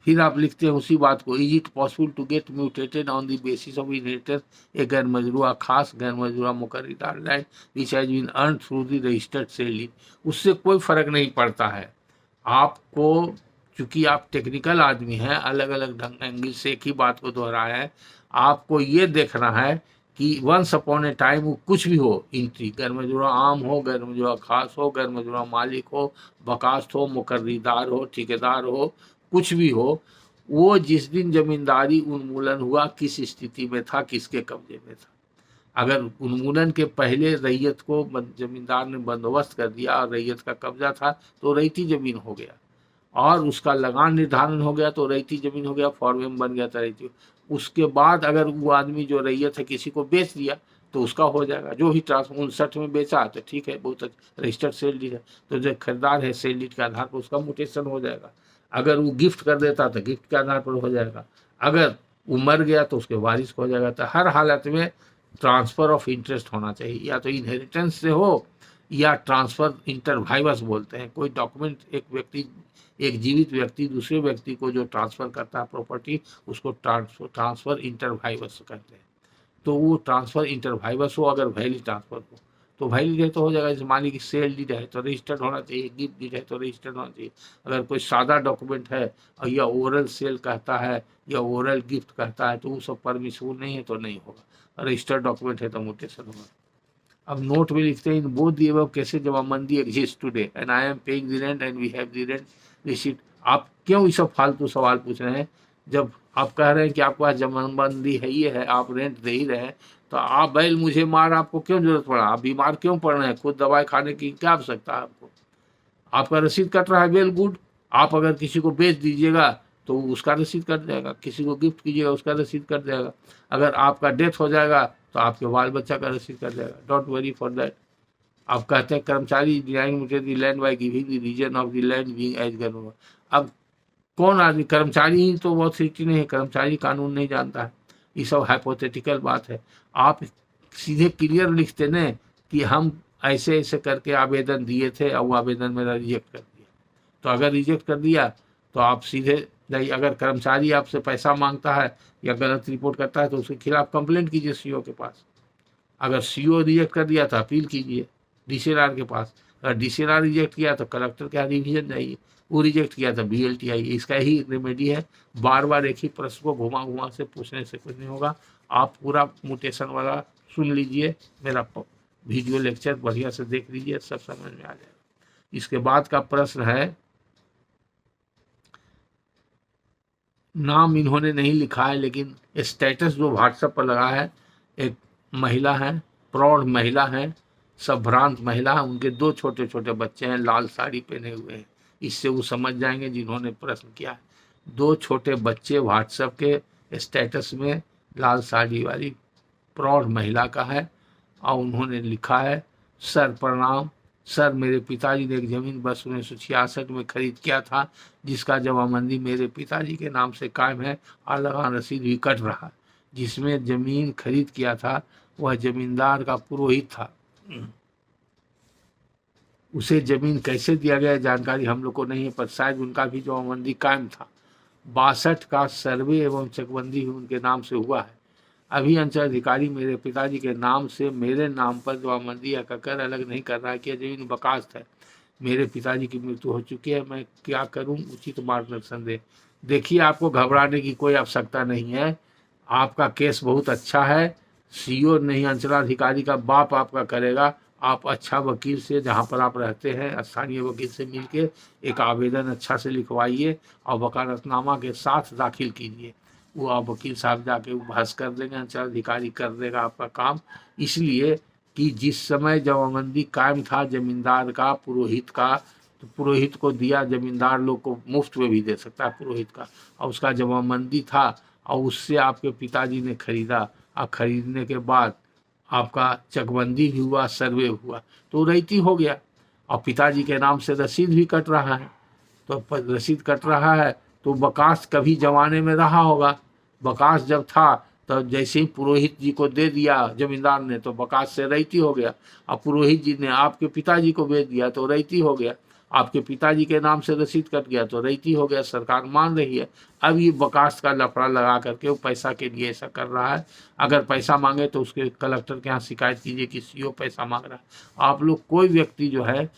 A: फिर आप लिखते हैं उसी बात को, is it possible to get mutated on the basis of inheritance a गैर मजरूआ खास गैर मजरूआ मुकर्रीदार land which has been earn through the registered sale deed. उससे कोई फर्क नहीं पड़ता है आपको, चूंकि आप टेक्निकल आदमी हैं, अलग अलग ढंग एंगल से एक ही बात को दोहराया है। आपको ये देखना है कि वंस अपॉन ए टाइम वो कुछ भी हो, एंट्री गैर मजरूआ आम हो, गैर मजरूआ खास हो, गैर मजरूआ मालिक हो, बकास्त हो, मुकर्रीदार हो, ठेकेदार हो, कुछ भी हो, वो जिस दिन जमींदारी उन्मूलन हुआ किस स्थिति में था, किसके कब्जे में था। अगर उन्मूलन के पहले रैयत को जमींदार ने बंदोबस्त कर दिया और रैयत का कब्जा था तो रैयती जमीन हो गया, और उसका लगान निर्धारण हो गया तो रैयती जमीन हो गया, फॉर्म बन गया था रैयती। उसके बाद अगर वो आदमी जो रैयत है किसी को बेच दिया तो उसका हो जाएगा, जो ही 1959 में बेचा तो ठीक है, बहुत अच्छा रजिस्टर्ड सेल डीड है, तो जो खरीदार है सेल डीड के आधार पर उसका म्यूटेशन हो जाएगा। अगर वो गिफ्ट कर देता तो गिफ्ट के आधार पर हो जाएगा, अगर वो मर गया तो उसके वारिस हो जाएगा। तो हर हालत में ट्रांसफ़र ऑफ इंटरेस्ट होना चाहिए, या तो इनहेरिटेंस से हो या ट्रांसफ़र इंटर वाइवस बोलते हैं, कोई डॉक्यूमेंट एक व्यक्ति, एक जीवित व्यक्ति दूसरे व्यक्ति को जो ट्रांसफ़र करता है प्रॉपर्टी, उसको ट्रांसफ़र इंटर वाइवस करते हैं। तो वो ट्रांसफ़र इंटर वाइवस हो, अगर वैलिड ट्रांसफ़र हो तो वैलिड है तो हो जाएगा। जैसे मान लीजिए सेल डीड है तो रजिस्टर्ड होना चाहिए, गिफ्ट डीड है तो रजिस्टर्ड होना चाहिए। अगर कोई सादा डॉक्यूमेंट है और या ओरल सेल कहता है या ओरल गिफ्ट कहता है तो वो सब परमिसिबल नहीं है तो नहीं होगा, रजिस्टर्ड डॉक्यूमेंट है तो म्यूटेशन होगा। अब नोट में लिखते हैं, in both the above cases jamabandi exist today and I am paying the rent and we have the rent receipt. आप क्यों ये सब फालतू सवाल पूछ रहे हैं? जब आप कह रहे हैं कि आपके पास जमाबंदी है, ये है, आप रेंट दे ही रहे हैं, तो आप बैल मुझे मार, आपको क्यों जरूरत पड़ा? आप बीमार क्यों पड़ रहे हैं? खुद दवाई खाने की क्या आवश्यकता है आपको? आपका रसीद कट रहा है, वेल गुड। आप अगर किसी को बेच दीजिएगा तो उसका रसीद कट जाएगा, किसी को गिफ्ट कीजिएगा उसका रसीद कट जाएगा, अगर आपका डेथ हो जाएगा तो आपके बाल बच्चा का रसीद कट जाएगा। Don't worry for that. आप कहते हैं कर्मचारी डिनाइंग मुझे the land by giving the reason of the land being as government. अब कौन आदमी, कर्मचारी ही तो बहुत सिटी नहीं है, कर्मचारी कानून नहीं जानता है, ये सब हाइपोथेटिकल बात है। आप सीधे क्लियर लिखते न कि हम ऐसे ऐसे करके आवेदन दिए थे और वो आवेदन मेरा रिजेक्ट कर दिया, तो अगर रिजेक्ट कर दिया तो आप सीधे नहीं, अगर कर्मचारी आपसे पैसा मांगता है या गलत रिपोर्ट करता है तो उसके खिलाफ कंप्लेंट कीजिए सीओ के पास। अगर सीओ रिजेक्ट कर दिया तो अपील कीजिए डीसीएलआर के पास, अगर डीसीएलआर रिजेक्ट किया तो कलेक्टर के यहाँ रिवीजन जाइए, वो रिजेक्ट किया तो बीएलटी आइए। इसका ही रेमेडी है, बार बार एक ही प्रश्न को घुमा घुमा से पूछने से कुछ नहीं होगा। आप पूरा म्यूटेशन वाला सुन लीजिए, मेरा वीडियो लेक्चर बढ़िया से देख लीजिए, सब समझ में आ जाएगा। इसके बाद का प्रश्न है, नाम इन्होंने नहीं लिखा है लेकिन स्टेटस जो व्हाट्सएप पर लगा है, एक महिला है, प्रौढ़ महिला है, संभ्रांत महिला है, उनके 2 छोटे छोटे बच्चे हैं, लाल साड़ी पहने हुए हैं। इससे वो समझ जाएंगे जिन्होंने प्रश्न किया है। 2 छोटे बच्चे व्हाट्सएप के स्टेटस में लाल साड़ी वाली प्रौढ़ महिला का है और उन्होंने लिखा है, सर प्रणाम सर, मेरे पिताजी ने एक जमीन वर्ष 1966 में खरीद किया था, जिसका जमाबंदी मेरे पिताजी के नाम से कायम है और लगान रसीद भी कट रहा। जिसमें जमीन खरीद किया था वह जमींदार का पुरोहित था। उसे जमीन कैसे दिया गया जानकारी हम लोग को नहीं है, पर शायद उनका भी जमाबंदी कायम था। 62 का सर्वे एवं चकबंदी उनके नाम से हुआ है। अभी अंचल अधिकारी मेरे पिताजी के नाम से मेरे नाम पर जमाबंदी या ककर अलग नहीं कर रहा है कि जमीन बकास्त है। मेरे पिताजी की मृत्यु हो चुकी है, मैं क्या करूं, उचित मार्गदर्शन दे। देखिए, आपको घबराने की कोई आवश्यकता नहीं है, आपका केस बहुत अच्छा है। सीओ नहीं, अंचलाधिकारी का बाप आपका करेगा। आप अच्छा वकील से, जहाँ पर आप रहते हैं स्थानीय वकील से मिलके एक आवेदन अच्छा से लिखवाइए और वकालतनामा के साथ दाखिल कीजिए। वो आप वकील साहब जाके बहस कर देंगे, अंचलाधिकारी कर देगा आपका काम। इसलिए कि जिस समय जमाबंदी कायम था जमींदार का, पुरोहित का, तो पुरोहित को दिया, जमींदार लोग को मुफ्त में भी दे सकता है पुरोहित का, और उसका जमाबंदी था और उससे आपके पिताजी ने खरीदा और खरीदने के बाद आपका चकबंदी भी हुआ, सर्वे हुआ, तो रईती हो गया और पिताजी के नाम से रसीद भी कट रहा है। तो रसीद कट रहा है तो बकास कभी जमाने में रहा होगा। बकास जब था तो जैसे ही पुरोहित जी को दे दिया जमींदार ने तो बकास से रईती हो गया, और पुरोहित जी ने आपके पिताजी को बेच दिया तो रईती हो गया। आपके पिताजी के नाम से रसीद कट गया तो रईती हो गया, सरकार मान रही है। अब ये बकास का लफड़ा लगा करके वो पैसा के लिए ऐसा कर रहा है। अगर पैसा मांगे तो उसके कलेक्टर के यहाँ शिकायत कीजिए कि सीओ पैसा मांग रहा है। आप लोग कोई व्यक्ति जो है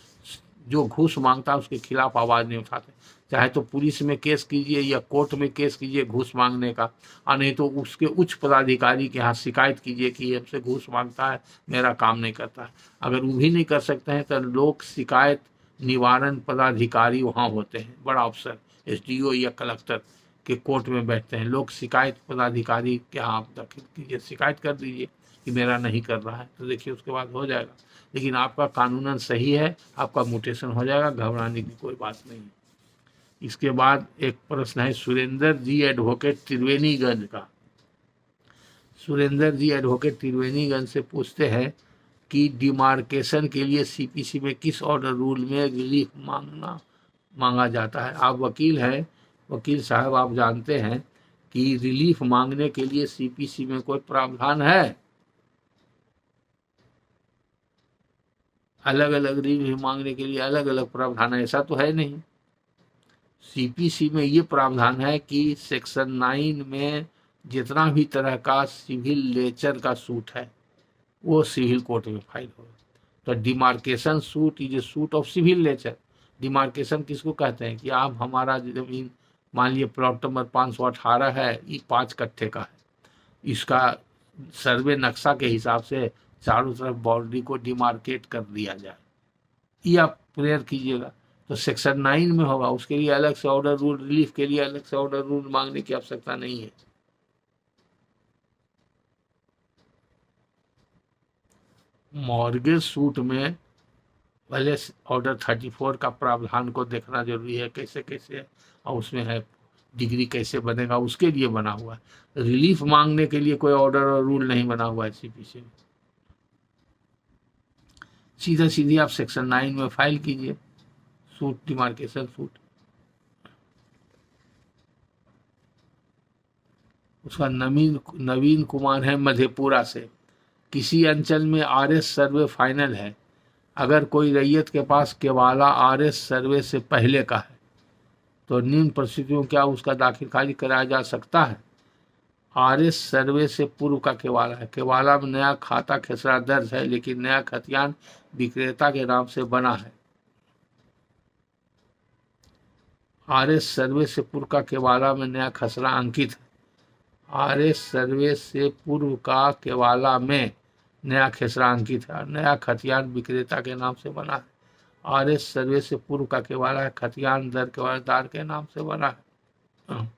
A: जो घूस मांगता है उसके खिलाफ आवाज़ नहीं उठाते, चाहे तो पुलिस में केस कीजिए या कोर्ट में केस कीजिए घूस मांगने का, और नहीं तो उसके उच्च पदाधिकारी के यहाँ शिकायत कीजिए कि हमसे घूस मांगता है, मेरा काम नहीं करता है। अगर वो भी नहीं कर सकते हैं तो लोक शिकायत निवारण पदाधिकारी वहाँ होते हैं, बड़ा अफसर एसडीओ या कलेक्टर के कोर्ट में बैठते हैं। लोक शिकायत पदाधिकारी के यहाँ आप दाखिल कीजिए, शिकायत कर दीजिए कि मेरा नहीं कर रहा है, तो देखिए उसके बाद हो जाएगा। लेकिन आपका कानूनन सही है, आपका म्यूटेशन हो जाएगा, घबराने की कोई बात नहीं। इसके बाद एक प्रश्न है सुरेंद्र जी एडवोकेट त्रिवेणीगंज का। सुरेंद्र जी एडवोकेट त्रिवेणीगंज से पूछते हैं कि डिमार्केशन के लिए सीपीसी में किस ऑर्डर रूल में रिलीफ मांगा जाता है। आप वकील हैं, वकील साहब आप जानते हैं कि रिलीफ मांगने के लिए सीपीसी में कोई प्रावधान है? अलग अलग रिलीफ मांगने के लिए अलग अलग प्रावधान है, ऐसा तो है नहीं। सीपीसी में ये प्रावधान है कि सेक्शन 9 में जितना भी तरह का सिविल नेचर का सूट है वो सिविल कोर्ट में फाइल होगा। तो demarcation suit is a suit of civil nature. Demarcation किसको कहते हैं कि आप हमारा जमीन मान लिया प्लॉट नंबर 518 है, ये 5 कट्ठे का है, इसका सर्वे नक्शा के हिसाब से चारों तरफ बाउंड्री को डिमार्केट कर दिया जाए, ये आप प्रेयर कीजिएगा तो सेक्शन 9 में होगा। उसके लिए अलग से ऑर्डर रूल, रिलीफ के लिए अलग से ऑर्डर रूल मांगने की आवश्यकता नहीं है। मॉर्गेज सूट में पहले ऑर्डर 34 का प्रावधान को देखना जरूरी है, कैसे कैसे है और उसमें है डिग्री कैसे बनेगा, उसके लिए बना हुआ है। रिलीफ मांगने के लिए कोई ऑर्डर और रूल नहीं बना हुआ है सीपीसी में। सीधा सीधी आप सेक्शन 9 में फाइल कीजिए सूट, डिमार्केशन सूट। उसका नवीन कुमार है मधेपुरा से। किसी अंचल में आरएस सर्वे फाइनल है, अगर कोई रैयत के पास केवाला आरएस सर्वे से पहले का है तो निम्न परिस्थितियों क्या उसका दाखिल खारिज कराया जा सकता है? आरएस सर्वे से पूर्व का केवाला है, केवाला में नया खाता खेसरा दर्ज है लेकिन नया खतियान विक्रेता के नाम से बना है। आरएस सर्वे से पूर्व का केवाला में नया खसरा अंकित है। आरएस सर्वे से पूर्व का केवाला में नया खेसरा अंकित है, नया खतियान विक्रेता के नाम से बना है। RS सर्वे से पूर्व का केवाला है, खतियान दर केवालदार के नाम से बना है।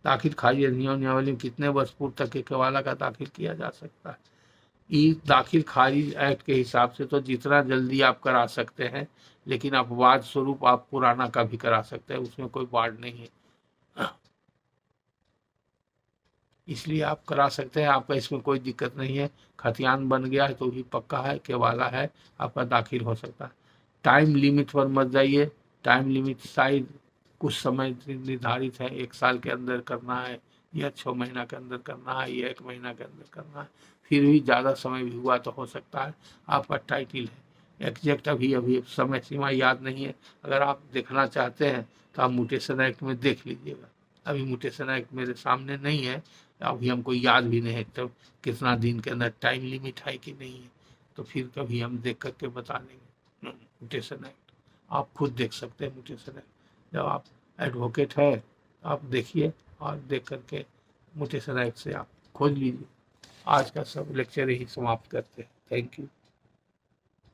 A: दाखिल खारिज अधिनियम नियमावली में कितने वर्ष पूर्व तक के केवाला का दाखिल किया जा सकता है? ई दाखिल खारिज एक्ट के हिसाब से तो जितना जल्दी आप करा सकते हैं, लेकिन अपवाद स्वरूप आप पुराना का भी करा सकते हैं, उसमें कोई बाढ़ नहीं है, इसलिए आप करा सकते हैं, आपका इसमें कोई दिक्कत नहीं है। खतियान बन गया है तो भी पक्का है, केवाला है, आपका दाखिल हो सकता है। टाइम लिमिट पर मत जाइए, टाइम लिमिट शायद कुछ समय निर्धारित है, 1 साल के अंदर करना है या 6 महीना के अंदर करना है या 1 महीना के अंदर करना है, फिर भी ज़्यादा समय भी हुआ तो हो सकता है। आपका टाइटल है, एग्जैक्ट अभी समय सीमा याद नहीं है, अगर आप देखना चाहते हैं तो आप म्यूटेशन एक्ट में देख लीजिएगा। अभी म्यूटेशन एक्ट मेरे सामने नहीं है, अभी हमको याद भी नहीं है तो कितना दिन के अंदर टाइम लिमिट है कि नहीं है, तो फिर कभी हम देख करके बता देंगे। म्यूटेशन एक्ट आप खुद देख सकते हैं, म्यूटेशन एक्ट जब आप एडवोकेट है आप देखिए और देख करके म्यूटेशन एक्ट से आप खोज लीजिए। आज का सब लेक्चर यही समाप्त करते हैं। Thank you.